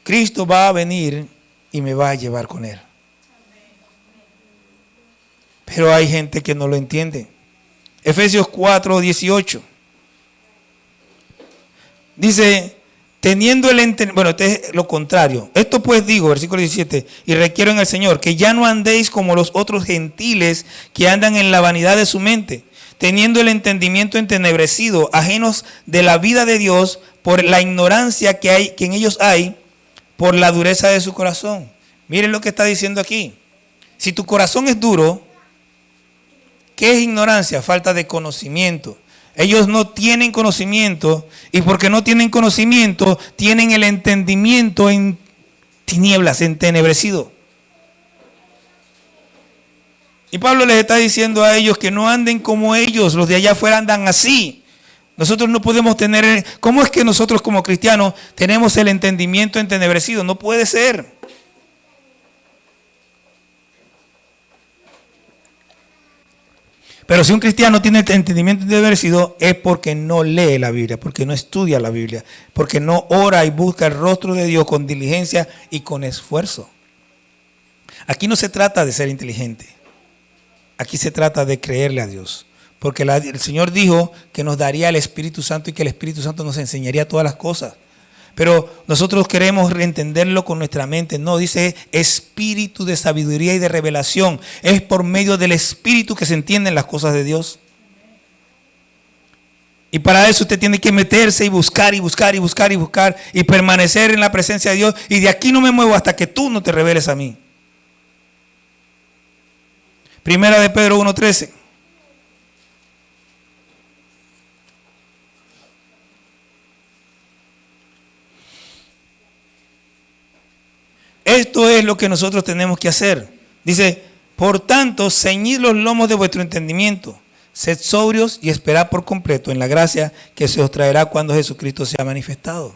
Cristo va a venir y me va a llevar con Él. Pero hay gente que no lo entiende. Efesios 4:18. Dice, teniendo el entendimiento, bueno, este es lo contrario. Esto pues digo, versículo 17, y requiero en el Señor, que ya no andéis como los otros gentiles que andan en la vanidad de su mente, teniendo el entendimiento entenebrecido, ajenos de la vida de Dios por la ignorancia que en ellos hay, por la dureza de su corazón. Miren lo que está diciendo aquí. Si tu corazón es duro, ¿qué es ignorancia? Falta de conocimiento. Ellos no tienen conocimiento, y porque no tienen conocimiento, tienen el entendimiento en tinieblas, entenebrecido. Y Pablo les está diciendo a ellos que no anden como ellos, los de allá afuera andan así. Nosotros no podemos tener, ¿cómo es que nosotros como cristianos tenemos el entendimiento entenebrecido? No puede ser. Pero si un cristiano tiene el entendimiento entenebrecido es porque no lee la Biblia, porque no estudia la Biblia, porque no ora y busca el rostro de Dios con diligencia y con esfuerzo. Aquí no se trata de ser inteligente. Aquí se trata de creerle a Dios. Porque el Señor dijo que nos daría el Espíritu Santo y que el Espíritu Santo nos enseñaría todas las cosas. Pero nosotros queremos reentenderlo con nuestra mente. No, dice espíritu de sabiduría y de revelación. Es por medio del Espíritu que se entienden las cosas de Dios. Y para eso usted tiene que meterse y buscar y buscar y buscar y buscar y permanecer en la presencia de Dios. Y de aquí no me muevo hasta que tú no te reveles a mí. Primera de Pedro 1:13. Esto es lo que nosotros tenemos que hacer. Dice, por tanto, ceñid los lomos de vuestro entendimiento, sed sobrios y esperad por completo en la gracia que se os traerá cuando Jesucristo sea manifestado.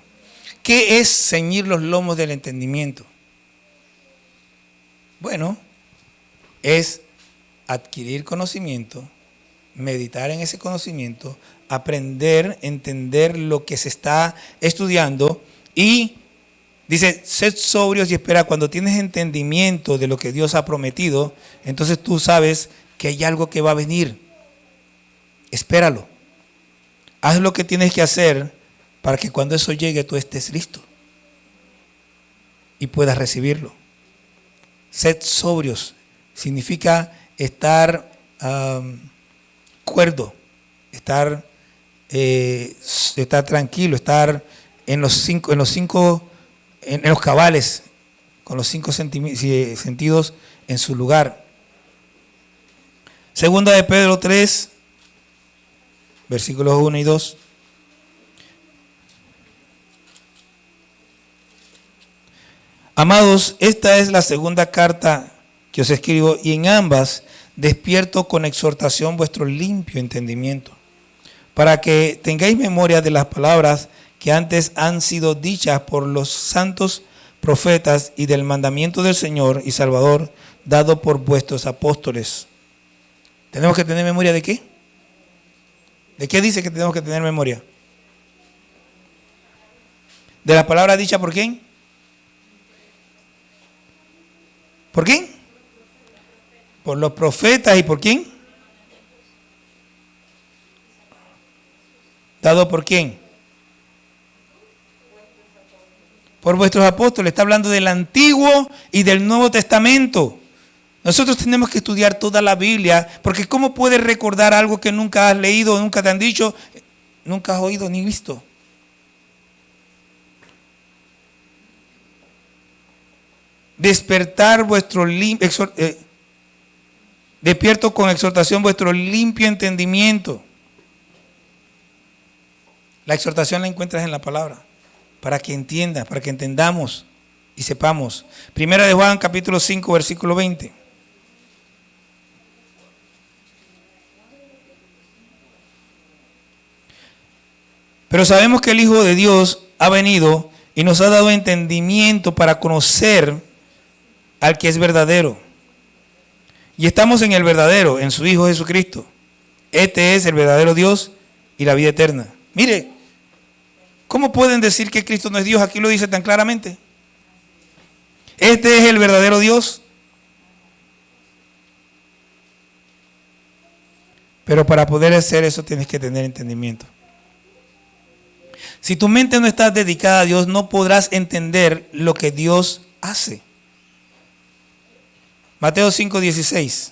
¿Qué es ceñir los lomos del entendimiento? Bueno, es adquirir conocimiento, meditar en ese conocimiento, aprender, entender lo que se está estudiando y dice, sed sobrios y espera. Cuando tienes entendimiento de lo que Dios ha prometido, entonces tú sabes que hay algo que va a venir. Espéralo. Haz lo que tienes que hacer para que cuando eso llegue tú estés listo y puedas recibirlo. Sed sobrios significa estar cuerdo, estar tranquilo, estar en los cabales, con los 5 sentidos en su lugar. Segunda de Pedro 3, versículos 1 y 2. Amados, esta es la segunda carta que os escribo, y en ambas despierto con exhortación vuestro limpio entendimiento, para que tengáis memoria de las palabras que antes han sido dichas por los santos profetas y del mandamiento del Señor y Salvador dado por vuestros apóstoles. ¿Tenemos que tener memoria de qué? ¿De qué dice que tenemos que tener memoria? ¿De la palabra dicha por quién? ¿Por quién? Por los profetas. ¿Y por quién? ¿Dado por quién? Por vuestros apóstoles. Está hablando del Antiguo y del Nuevo Testamento. Nosotros tenemos que estudiar toda la Biblia, porque ¿cómo puedes recordar algo que nunca has leído, nunca te han dicho, nunca has oído ni visto? Despertar vuestro despierto con exhortación vuestro limpio entendimiento. La exhortación la encuentras en la palabra, para que entiendas, para que entendamos y sepamos. Primera de Juan, capítulo 5, versículo 20. Pero sabemos que el Hijo de Dios ha venido y nos ha dado entendimiento para conocer al que es verdadero. Y estamos en el verdadero, en su Hijo Jesucristo. Este es el verdadero Dios y la vida eterna. Mire, ¿cómo pueden decir que Cristo no es Dios? Aquí lo dice tan claramente. Este es el verdadero Dios. Pero para poder hacer eso tienes que tener entendimiento. Si tu mente no está dedicada a Dios, no podrás entender lo que Dios hace. Mateo 5:16.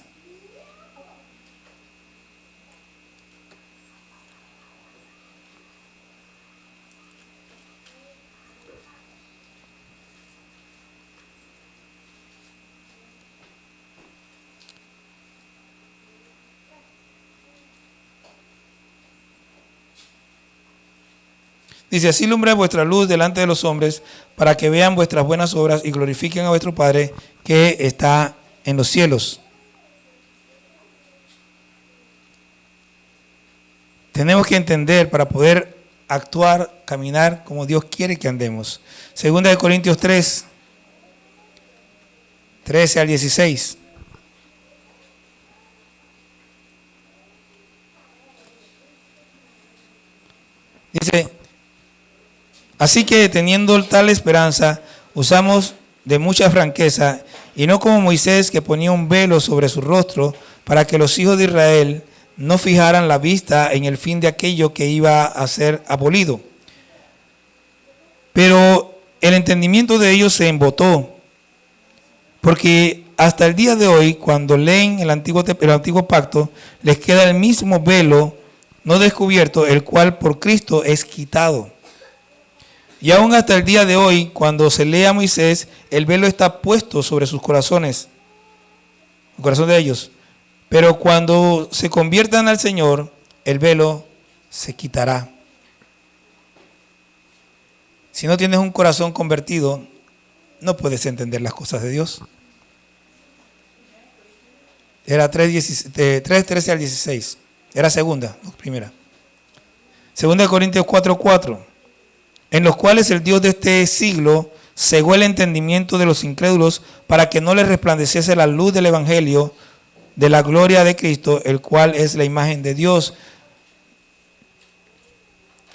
Dice, así alumbre vuestra luz delante de los hombres, para que vean vuestras buenas obras y glorifiquen a vuestro Padre que está en los cielos. Tenemos que entender para poder actuar, caminar como Dios quiere que andemos. Segunda de Corintios 3, 13 al 16. Dice, así que teniendo tal esperanza, usamos de mucha franqueza, y no como Moisés, que ponía un velo sobre su rostro, para que los hijos de Israel no fijaran la vista en el fin de aquello que iba a ser abolido. Pero el entendimiento de ellos se embotó, porque hasta el día de hoy, cuando leen el antiguo pacto, les queda el mismo velo no descubierto, el cual por Cristo es quitado. Y aún hasta el día de hoy, cuando se lee a Moisés, el velo está puesto sobre sus corazones, el corazón de ellos. Pero cuando se conviertan al Señor, el velo se quitará. Si no tienes un corazón convertido, no puedes entender las cosas de Dios. Era 3:13 al 16. Era segunda, no primera. Segunda de Corintios 4:4. En los cuales el Dios de este siglo cegó el entendimiento de los incrédulos para que no les resplandeciese la luz del Evangelio de la gloria de Cristo, el cual es la imagen de Dios.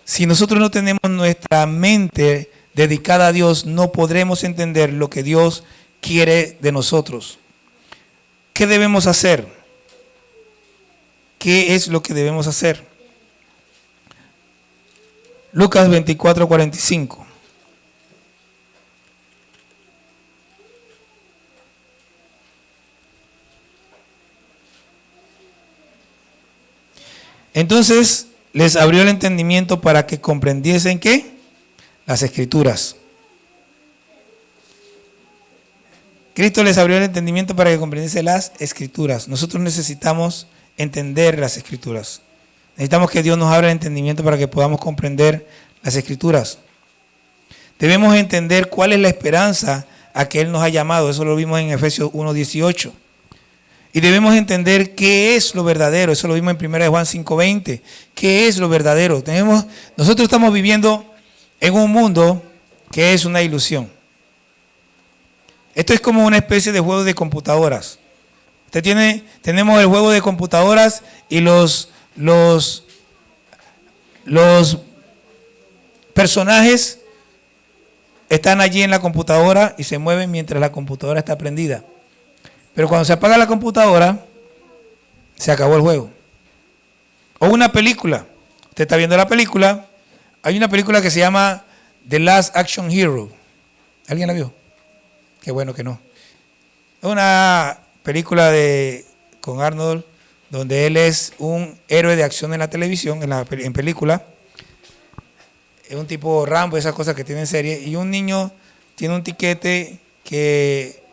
Si nosotros no tenemos nuestra mente dedicada a Dios, no podremos entender lo que Dios quiere de nosotros. ¿Qué debemos hacer? ¿Qué es lo que debemos hacer? Lucas 24:45. Entonces les abrió el entendimiento para que comprendiesen ¿qué? Las Escrituras. Cristo les abrió el entendimiento para que comprendiesen las Escrituras. Nosotros necesitamos entender las Escrituras. Necesitamos que Dios nos abra el entendimiento para que podamos comprender las Escrituras. Debemos entender cuál es la esperanza a que Él nos ha llamado. Eso lo vimos en Efesios 1:18. Y debemos entender qué es lo verdadero. Eso lo vimos en 1 Juan 5:20. ¿Qué es lo verdadero? Nosotros estamos viviendo en un mundo que es una ilusión. Esto es como una especie de juego de computadoras. Tenemos el juego de computadoras y los personajes están allí en la computadora y se mueven mientras la computadora está prendida. Pero cuando se apaga la computadora, se acabó el juego. O una película. Usted está viendo la película. Hay una película que se llama The Last Action Hero. ¿Alguien la vio? Qué bueno que no. Es una película con Arnold, donde él es un héroe de acción en la televisión, en película. Es un tipo Rambo, esas cosas que tiene en serie. Y un niño tiene un tiquete que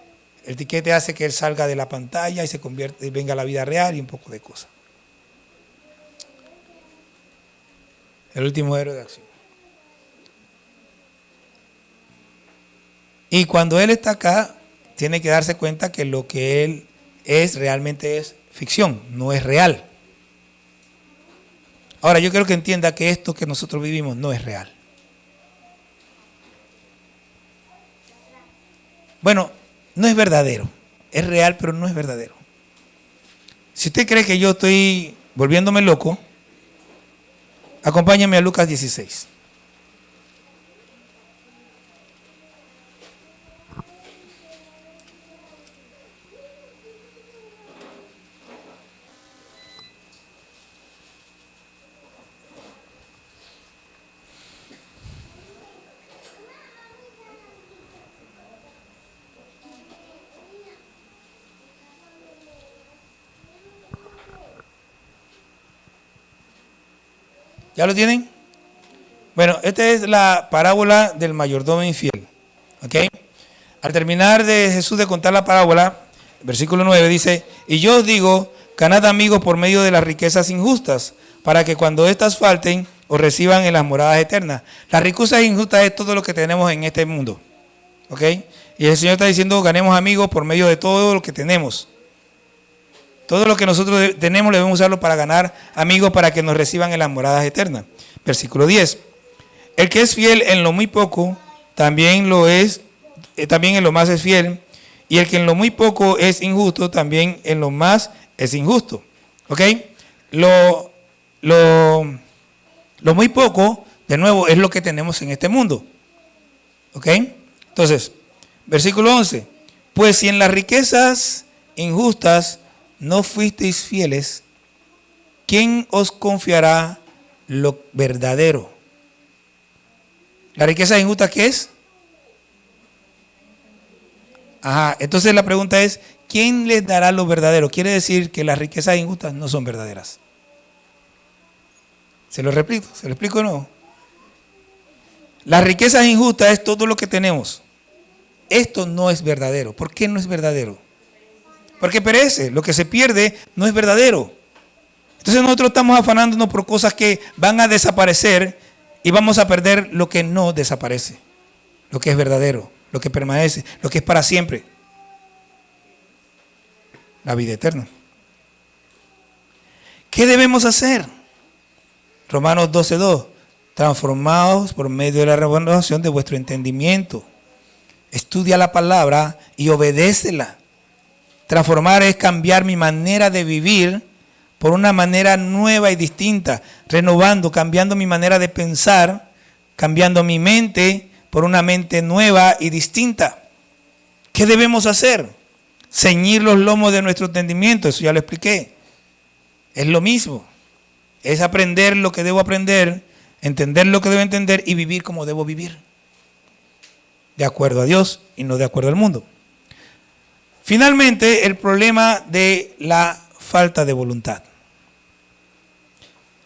el tiquete hace que él salga de la pantalla y venga a la vida real y un poco de cosas. El último héroe de acción. Y cuando él está acá, tiene que darse cuenta que lo que él es realmente es ficción, no es real. Ahora, yo quiero que entienda que esto que nosotros vivimos no es real. Bueno, no es verdadero. Es real, pero no es verdadero. Si usted cree que yo estoy volviéndome loco, acompáñame a Lucas 16. ¿Ya lo tienen? Bueno, esta es la parábola del mayordomo infiel. ¿Ok? Al terminar de Jesús de contar la parábola, versículo 9 dice: y yo os digo, ganad amigos por medio de las riquezas injustas, para que cuando éstas falten, os reciban en las moradas eternas. Las riquezas injustas es todo lo que tenemos en este mundo. ¿Ok? Y el Señor está diciendo, ganemos amigos por medio de todo lo que tenemos. Todo lo que nosotros tenemos debemos usarlo para ganar amigos para que nos reciban en las moradas eternas. Versículo 10. El que es fiel en lo muy poco, también en lo más es fiel. Y el que en lo muy poco es injusto, también en lo más es injusto. ¿Ok? Lo muy poco, de nuevo, es lo que tenemos en este mundo. ¿Ok? Entonces, versículo 11. Pues si en las riquezas injustas no fuisteis fieles, ¿quién os confiará lo verdadero? ¿La riqueza injusta qué es? Ajá, entonces la pregunta es, ¿quién les dará lo verdadero? Quiere decir que las riquezas injustas no son verdaderas. ¿Se lo explico o no? Las riquezas injustas es todo lo que tenemos. Esto no es verdadero. ¿Por qué no es verdadero? Porque perece, lo que se pierde no es verdadero. Entonces nosotros estamos afanándonos por cosas que van a desaparecer y vamos a perder lo que no desaparece, lo que es verdadero, lo que permanece, lo que es para siempre, la vida eterna. ¿Qué debemos hacer? Romanos 12:2, transformados por medio de la renovación de vuestro entendimiento. Estudia la palabra y obedécela. Transformar es cambiar mi manera de vivir por una manera nueva y distinta, renovando, cambiando mi manera de pensar, cambiando mi mente por una mente nueva y distinta. ¿Qué debemos hacer? Ceñir los lomos de nuestro entendimiento, eso ya lo expliqué. Es lo mismo, es aprender lo que debo aprender, entender lo que debo entender y vivir como debo vivir. De acuerdo a Dios y no de acuerdo al mundo. Finalmente, el problema de la falta de voluntad.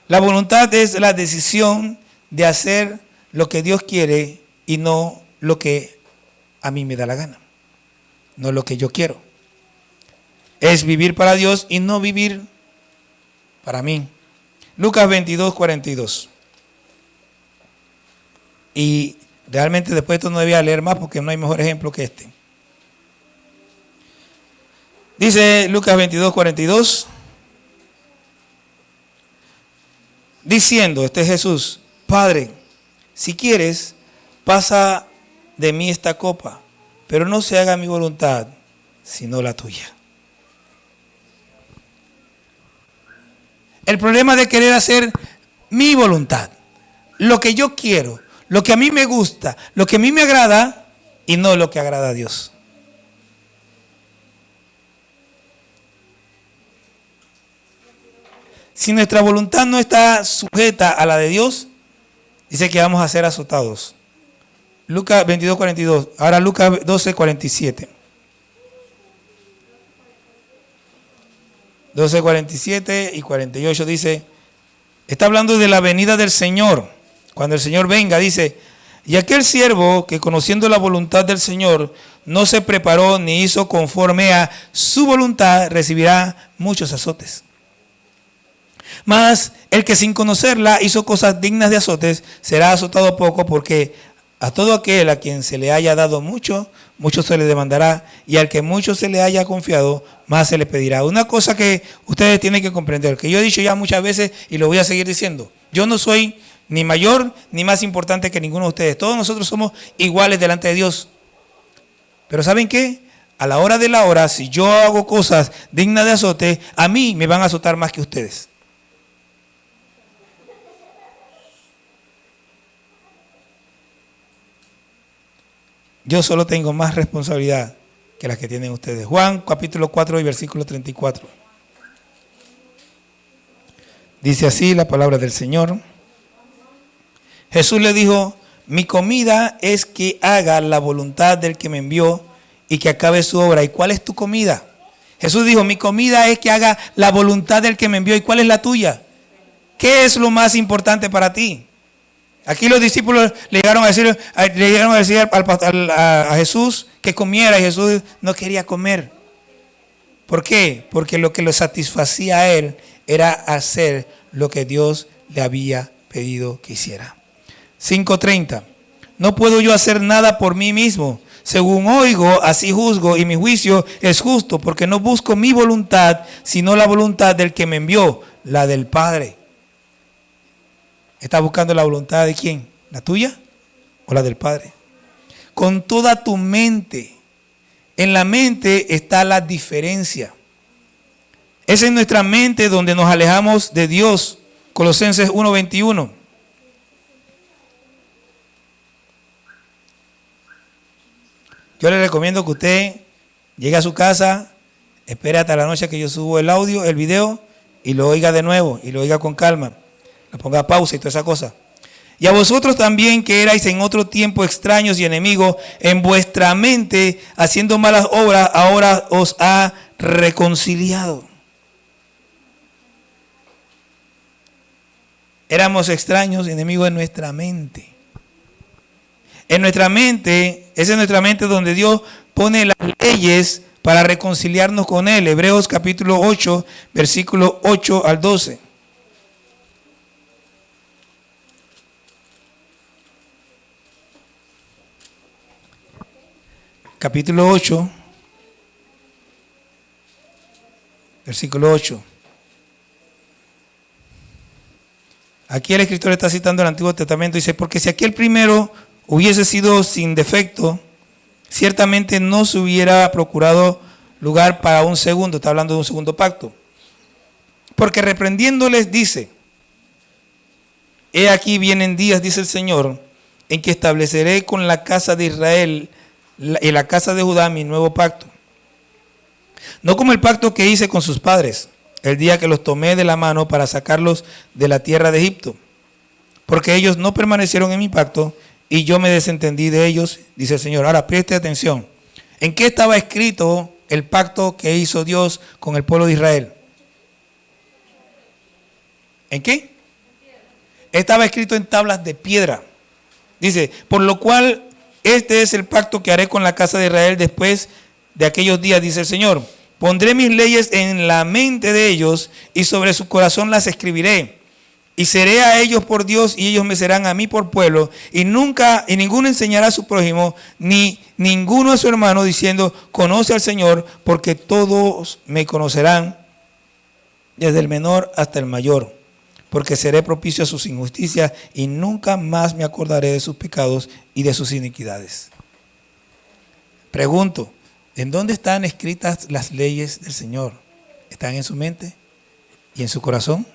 La voluntad es la decisión de hacer lo que Dios quiere y no lo que a mí me da la gana, no lo que yo quiero. Es vivir para Dios y no vivir para mí. Lucas 22:42. Y realmente después de esto no debía leer más porque no hay mejor ejemplo que este. Dice Lucas 22, 42. Diciendo, este es Jesús, Padre, si quieres, pasa de mí esta copa, pero no se haga mi voluntad, sino la tuya. El problema de querer hacer mi voluntad, lo que yo quiero, lo que a mí me gusta, lo que a mí me agrada, y no lo que agrada a Dios. Si nuestra voluntad no está sujeta a la de Dios, dice que vamos a ser azotados. Lucas 22, 42. Ahora Lucas 12, 47. 12, 47 y 48 dice, está hablando de la venida del Señor. Cuando el Señor venga, dice, y aquel siervo que conociendo la voluntad del Señor no se preparó ni hizo conforme a su voluntad, recibirá muchos azotes. Mas el que sin conocerla hizo cosas dignas de azotes, será azotado poco, porque a todo aquel a quien se le haya dado mucho, mucho se le demandará, y al que mucho se le haya confiado, más se le pedirá. Una cosa que ustedes tienen que comprender, que yo he dicho ya muchas veces y lo voy a seguir diciendo, yo no soy ni mayor ni más importante que ninguno de ustedes. Todos nosotros somos iguales delante de Dios. Pero ¿saben qué? A la hora de la hora, si yo hago cosas dignas de azote, a mí me van a azotar más que ustedes. Yo solo tengo más responsabilidad que las que tienen ustedes. Juan capítulo 4 y versículo 34. Dice así la palabra del Señor. Jesús le dijo, mi comida es que haga la voluntad del que me envió y que acabe su obra. ¿Y cuál es tu comida? Jesús dijo, mi comida es que haga la voluntad del que me envió. ¿Y cuál es la tuya? ¿Qué es lo más importante para ti? Aquí los discípulos le llegaron a decir a Jesús que comiera, y Jesús no quería comer. ¿Por qué? Porque lo que lo satisfacía a él era hacer lo que Dios le había pedido que hiciera. 5:30. No puedo yo hacer nada por mí mismo. Según oigo, así juzgo, y mi juicio es justo, porque no busco mi voluntad, sino la voluntad del que me envió, la del Padre. ¿Estás buscando la voluntad de quién? ¿La tuya o la del Padre? Con toda tu mente. En la mente está la diferencia. Es en nuestra mente donde nos alejamos de Dios. Colosenses 1:21. Yo le recomiendo que usted llegue a su casa, espere hasta la noche que yo subo el audio, el video, y lo oiga de nuevo, y lo oiga con calma. Le ponga pausa y toda esa cosa. Y a vosotros también, que erais en otro tiempo extraños y enemigos, en vuestra mente, haciendo malas obras, ahora os ha reconciliado. Éramos extraños y enemigos en nuestra mente. En nuestra mente, es en nuestra mente donde Dios pone las leyes para reconciliarnos con Él. Hebreos capítulo 8, versículo 8 al 12. Capítulo 8, versículo 8. Aquí el escritor está citando el Antiguo Testamento. Dice, porque si aquel primero hubiese sido sin defecto, ciertamente no se hubiera procurado lugar para un segundo. Está hablando de un segundo pacto. Porque reprendiéndoles dice, he aquí vienen días, dice el Señor, en que estableceré con la casa de Israel y la casa de Judá mi nuevo pacto. No como el pacto que hice con sus padres, el día que los tomé de la mano para sacarlos de la tierra de Egipto. Porque ellos no permanecieron en mi pacto y yo me desentendí de ellos, dice el Señor. Ahora preste atención. ¿En qué estaba escrito el pacto que hizo Dios con el pueblo de Israel? ¿En qué? Estaba escrito en tablas de piedra. Dice, por lo cual este es el pacto que haré con la casa de Israel después de aquellos días, dice el Señor. Pondré mis leyes en la mente de ellos y sobre su corazón las escribiré. Y seré a ellos por Dios y ellos me serán a mí por pueblo. Y ninguno enseñará a su prójimo ni ninguno a su hermano diciendo, conoce al Señor, porque todos me conocerán, desde el menor hasta el mayor, porque seré propicio a sus injusticias y nunca más me acordaré de sus pecados y de sus iniquidades. Pregunto, ¿en dónde están escritas las leyes del Señor? ¿Están en su mente y en su corazón?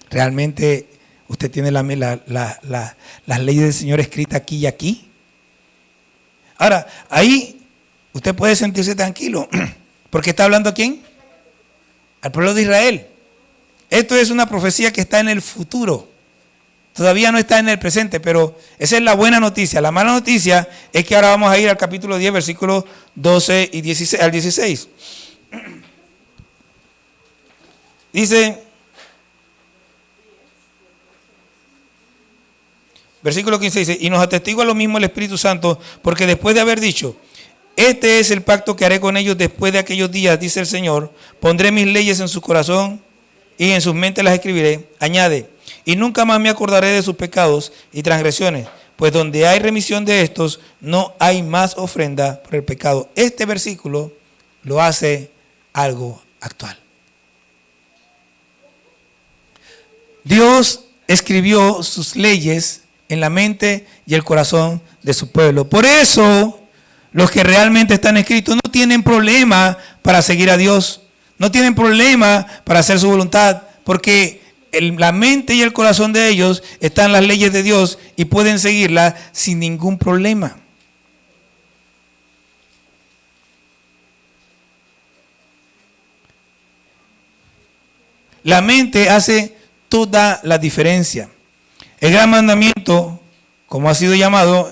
¿Realmente usted tiene las leyes del Señor escritas aquí y aquí? Ahora, ahí usted puede sentirse tranquilo, porque está hablando ¿a quién? Al pueblo de Israel. Esto es una profecía que está en el futuro. Todavía no está en el presente, pero esa es la buena noticia. La mala noticia es que ahora vamos a ir al capítulo 10, versículos 12 y 16, al 16. Dice, versículo 15 dice, y nos atestigua lo mismo el Espíritu Santo, porque después de haber dicho, este es el pacto que haré con ellos después de aquellos días, dice el Señor, pondré mis leyes en su corazón y en sus mentes las escribiré. Añade, y nunca más me acordaré de sus pecados y transgresiones, pues donde hay remisión de estos, no hay más ofrenda por el pecado. Este versículo lo hace algo actual. Dios escribió sus leyes en la mente y el corazón de su pueblo. Por eso, los que realmente están escritos no tienen problema para seguir a Dios. No tienen problema para hacer su voluntad, porque en la mente y el corazón de ellos están las leyes de Dios y pueden seguirlas sin ningún problema. La mente hace toda la diferencia. El gran mandamiento, como ha sido llamado,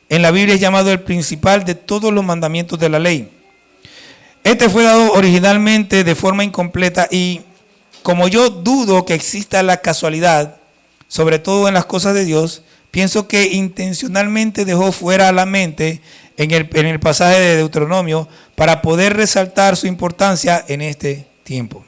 en la Biblia es llamado el principal de todos los mandamientos de la ley. Este fue dado originalmente de forma incompleta y como yo dudo que exista la casualidad, sobre todo en las cosas de Dios, pienso que intencionalmente dejó fuera a la mente en el pasaje de Deuteronomio para poder resaltar su importancia en este tiempo.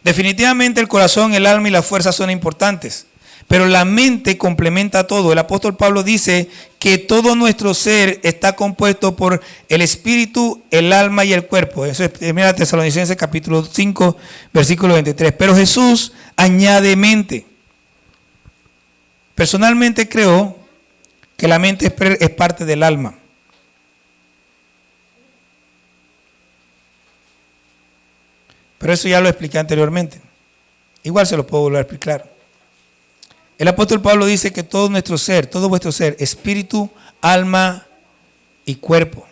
Definitivamente el corazón, el alma y la fuerza son importantes, pero la mente complementa todo. El apóstol Pablo dice que todo nuestro ser está compuesto por el espíritu, el alma y el cuerpo. Eso es 1 Tesalonicenses capítulo 5, versículo 23. Pero Jesús añade mente. Personalmente creo que la mente es parte del alma. Pero eso ya lo expliqué anteriormente. Igual se lo puedo volver a explicar. El apóstol Pablo dice que todo nuestro ser, todo vuestro ser, espíritu, alma y cuerpo.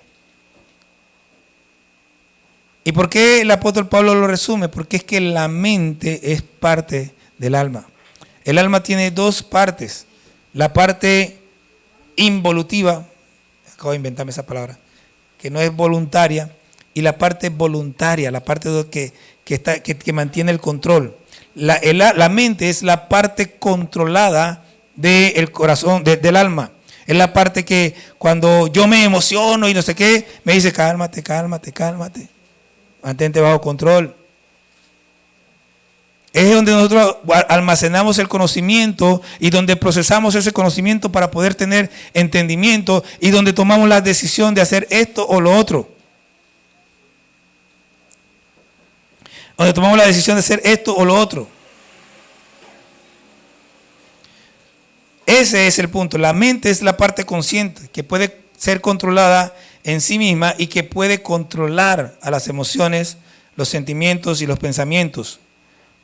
¿Y por qué el apóstol Pablo lo resume? Porque es que la mente es parte del alma. El alma tiene dos partes. La parte involutiva, acabo de inventarme esa palabra, que no es voluntaria, y la parte voluntaria, la parte que mantiene el control. La mente es la parte controlada del corazón, del alma. Es la parte que cuando yo me emociono y no sé qué, me dice cálmate, cálmate, cálmate. Mantente bajo control. Es donde nosotros almacenamos el conocimiento y donde procesamos ese conocimiento para poder tener entendimiento y donde tomamos la decisión de hacer esto o lo otro. Donde tomamos la decisión de hacer esto o lo otro. Ese es el punto. La mente es la parte consciente que puede ser controlada en sí misma y que puede controlar a las emociones, los sentimientos y los pensamientos.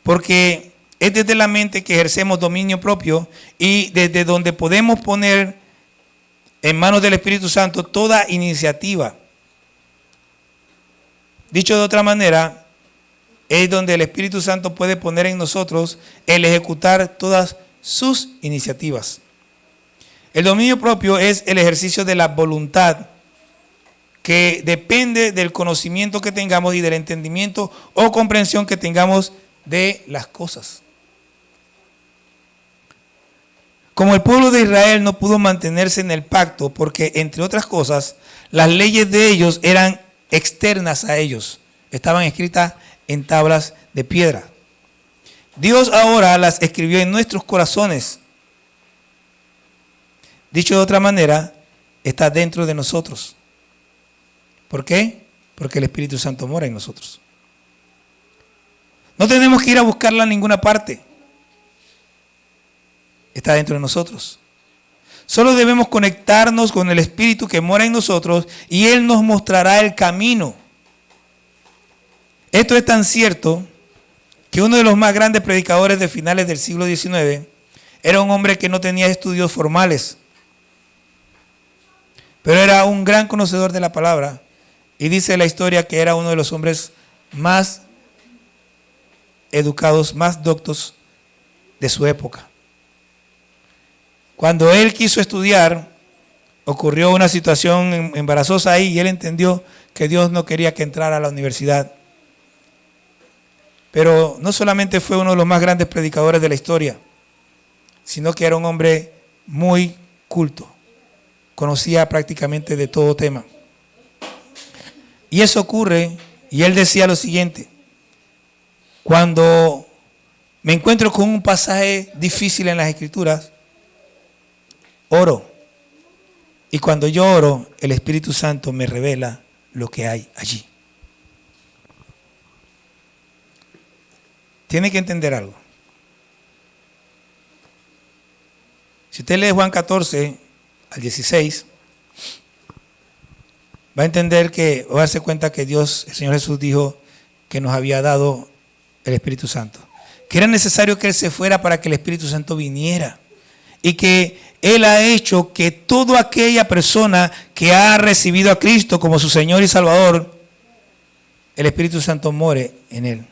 Porque es desde la mente que ejercemos dominio propio y desde donde podemos poner en manos del Espíritu Santo toda iniciativa. Dicho de otra manera, es donde el Espíritu Santo puede poner en nosotros el ejecutar todas sus iniciativas. El dominio propio es el ejercicio de la voluntad que depende del conocimiento que tengamos y del entendimiento o comprensión que tengamos de las cosas. Como el pueblo de Israel no pudo mantenerse en el pacto porque, entre otras cosas, las leyes de ellos eran externas a ellos, estaban escritas en tablas de piedra. Dios ahora las escribió en nuestros corazones. Dicho de otra manera, está dentro de nosotros. ¿Por qué? Porque el Espíritu Santo mora en nosotros. No tenemos que ir a buscarla en ninguna parte. Está dentro de nosotros. Solo debemos conectarnos con el Espíritu que mora en nosotros y Él nos mostrará el camino. Esto es tan cierto que uno de los más grandes predicadores de finales del siglo XIX era un hombre que no tenía estudios formales, pero era un gran conocedor de la palabra, y dice la historia que era uno de los hombres más educados, más doctos de su época. Cuando él quiso estudiar, ocurrió una situación embarazosa ahí y él entendió que Dios no quería que entrara a la universidad. Pero no solamente fue uno de los más grandes predicadores de la historia, sino que era un hombre muy culto. Conocía prácticamente de todo tema. Y eso ocurre, y él decía lo siguiente: cuando me encuentro con un pasaje difícil en las Escrituras, oro. Y cuando yo oro, el Espíritu Santo me revela lo que hay allí. Tiene que entender algo. Si usted lee Juan 14 al 16, va a entender que, va a darse cuenta que Dios, el Señor Jesús, dijo que nos había dado el Espíritu Santo. Que era necesario que Él se fuera para que el Espíritu Santo viniera. Y que Él ha hecho que toda aquella persona que ha recibido a Cristo como su Señor y Salvador, el Espíritu Santo more en él.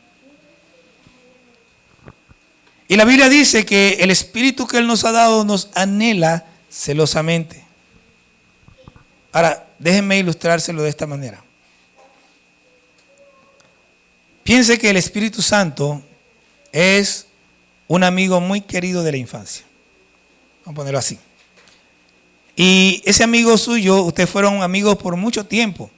Y la Biblia dice que el Espíritu que Él nos ha dado nos anhela celosamente. Ahora, déjenme ilustrárselo de esta manera. Piense que el Espíritu Santo es un amigo muy querido de la infancia. Vamos a ponerlo así. Y ese amigo suyo, ustedes fueron amigos por mucho tiempo.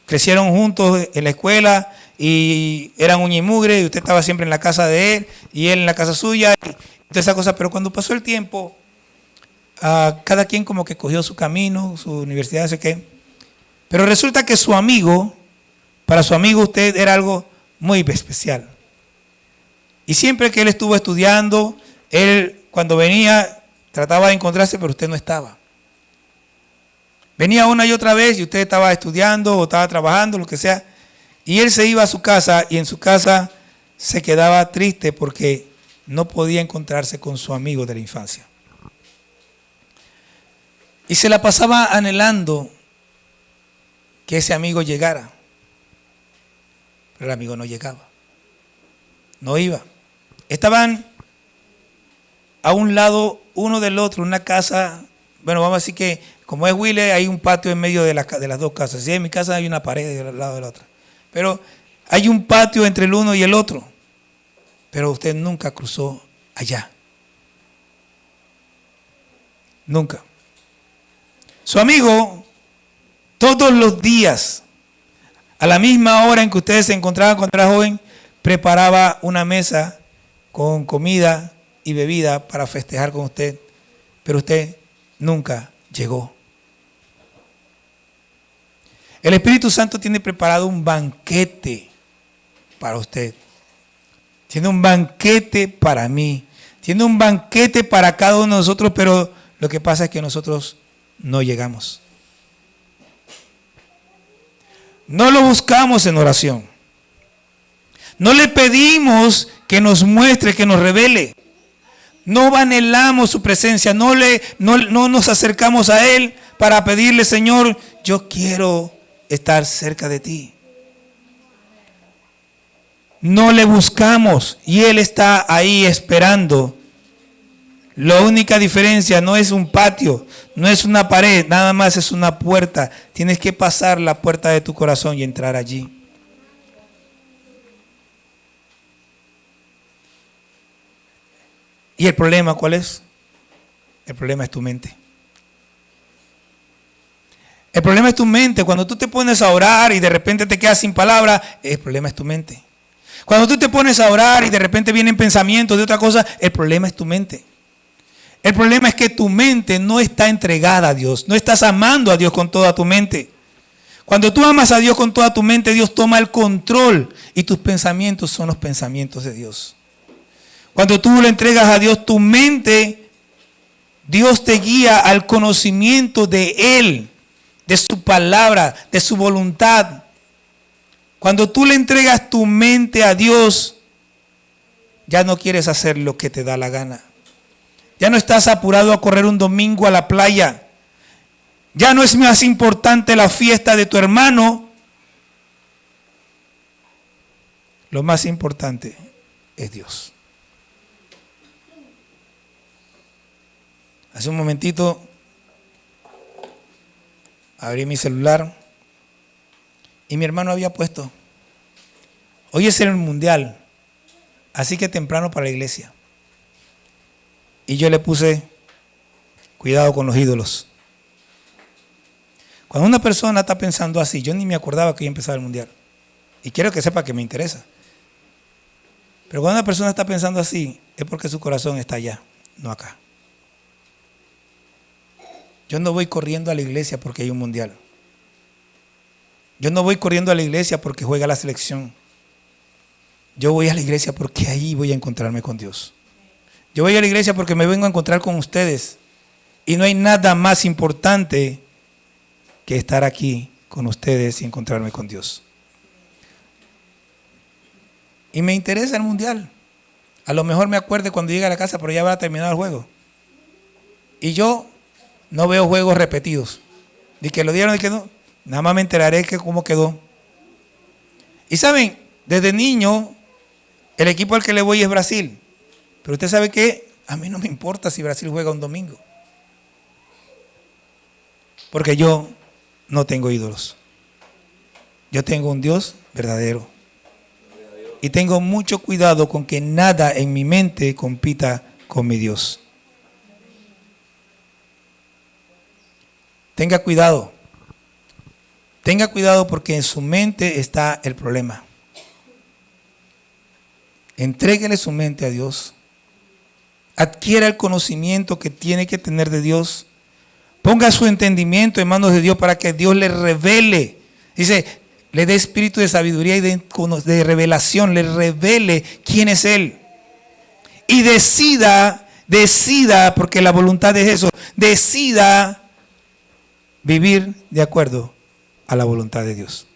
Crecieron juntos en la escuela y eran uña y mugre, y usted estaba siempre en la casa de él y él en la casa suya y toda esa cosa. Pero cuando pasó el tiempo, cada quien como que cogió su camino, su universidad, no sé qué. Pero resulta que su amigo, para su amigo usted era algo muy especial. Y siempre que él estuvo estudiando, él cuando venía trataba de encontrarse, pero usted no estaba. Venía una y otra vez y usted estaba estudiando o estaba trabajando, lo que sea, y él se iba a su casa y en su casa se quedaba triste porque no podía encontrarse con su amigo de la infancia. Y se la pasaba anhelando que ese amigo llegara, pero el amigo no llegaba, no iba. Estaban a un lado uno del otro, una casa, bueno, vamos a decir que como es Willy, hay un patio en medio de las dos casas. Si en mi casa hay una pared al lado de la otra. Pero hay un patio entre el uno y el otro. Pero usted nunca cruzó allá. Nunca. Su amigo, todos los días, a la misma hora en que ustedes se encontraban cuando era joven, preparaba una mesa con comida y bebida para festejar con usted. Pero usted nunca llegó. El Espíritu Santo tiene preparado un banquete para usted. Tiene un banquete para mí. Tiene un banquete para cada uno de nosotros, pero lo que pasa es que nosotros no llegamos. No lo buscamos en oración. No le pedimos que nos muestre, que nos revele. No anhelamos su presencia. No nos acercamos a Él para pedirle: Señor, yo quiero estar cerca de ti. No le buscamos y Él está ahí esperando. La única diferencia no es un patio, no es una pared, nada más es una puerta. Tienes que pasar la puerta de tu corazón y entrar allí. ¿Y el problema cuál es? El problema es tu mente. El problema es tu mente. Cuando tú te pones a orar y de repente te quedas sin palabra, el problema es tu mente. Cuando tú te pones a orar y de repente vienen pensamientos de otra cosa, el problema es tu mente. El problema es que tu mente no está entregada a Dios. No estás amando a Dios con toda tu mente. Cuando tú amas a Dios con toda tu mente, Dios toma el control y tus pensamientos son los pensamientos de Dios. Cuando tú le entregas a Dios tu mente, Dios te guía al conocimiento de Él, de su palabra, de su voluntad. Cuando tú le entregas tu mente a Dios, ya no quieres hacer lo que te da la gana. Ya no estás apurado a correr un domingo a la playa. Ya no es más importante la fiesta de tu hermano. Lo más importante es Dios. Hace un momentito abrí mi celular y mi hermano había puesto: hoy es el mundial, así que temprano para la iglesia. Y yo le puse: cuidado con los ídolos. Cuando una persona está pensando así, yo ni me acordaba que iba a empezar el mundial. Y quiero que sepa que me interesa. Pero cuando una persona está pensando así, es porque su corazón está allá, no acá. Yo no voy corriendo a la iglesia porque hay un mundial. Yo no voy corriendo a la iglesia porque juega la selección. Yo voy a la iglesia porque ahí voy a encontrarme con Dios. Yo voy a la iglesia porque me vengo a encontrar con ustedes. Y no hay nada más importante que estar aquí con ustedes y encontrarme con Dios. Y me interesa el mundial. A lo mejor me acuerde cuando llegue a la casa, pero ya va a terminar el juego. Y yo no veo juegos repetidos. Ni que lo dieron ni que no. Nada más me enteraré que cómo quedó. Y saben, desde niño, el equipo al que le voy es Brasil. Pero usted sabe que a mí no me importa si Brasil juega un domingo. Porque yo no tengo ídolos. Yo tengo un Dios verdadero. Y tengo mucho cuidado con que nada en mi mente compita con mi Dios. Tenga cuidado. Tenga cuidado porque en su mente está el problema. Entréguele su mente a Dios. Adquiera el conocimiento que tiene que tener de Dios. Ponga su entendimiento en manos de Dios para que Dios le revele. Dice, le dé espíritu de sabiduría y de revelación. Le revele quién es Él. Y decida, porque la voluntad es eso. Decida vivir de acuerdo a la voluntad de Dios.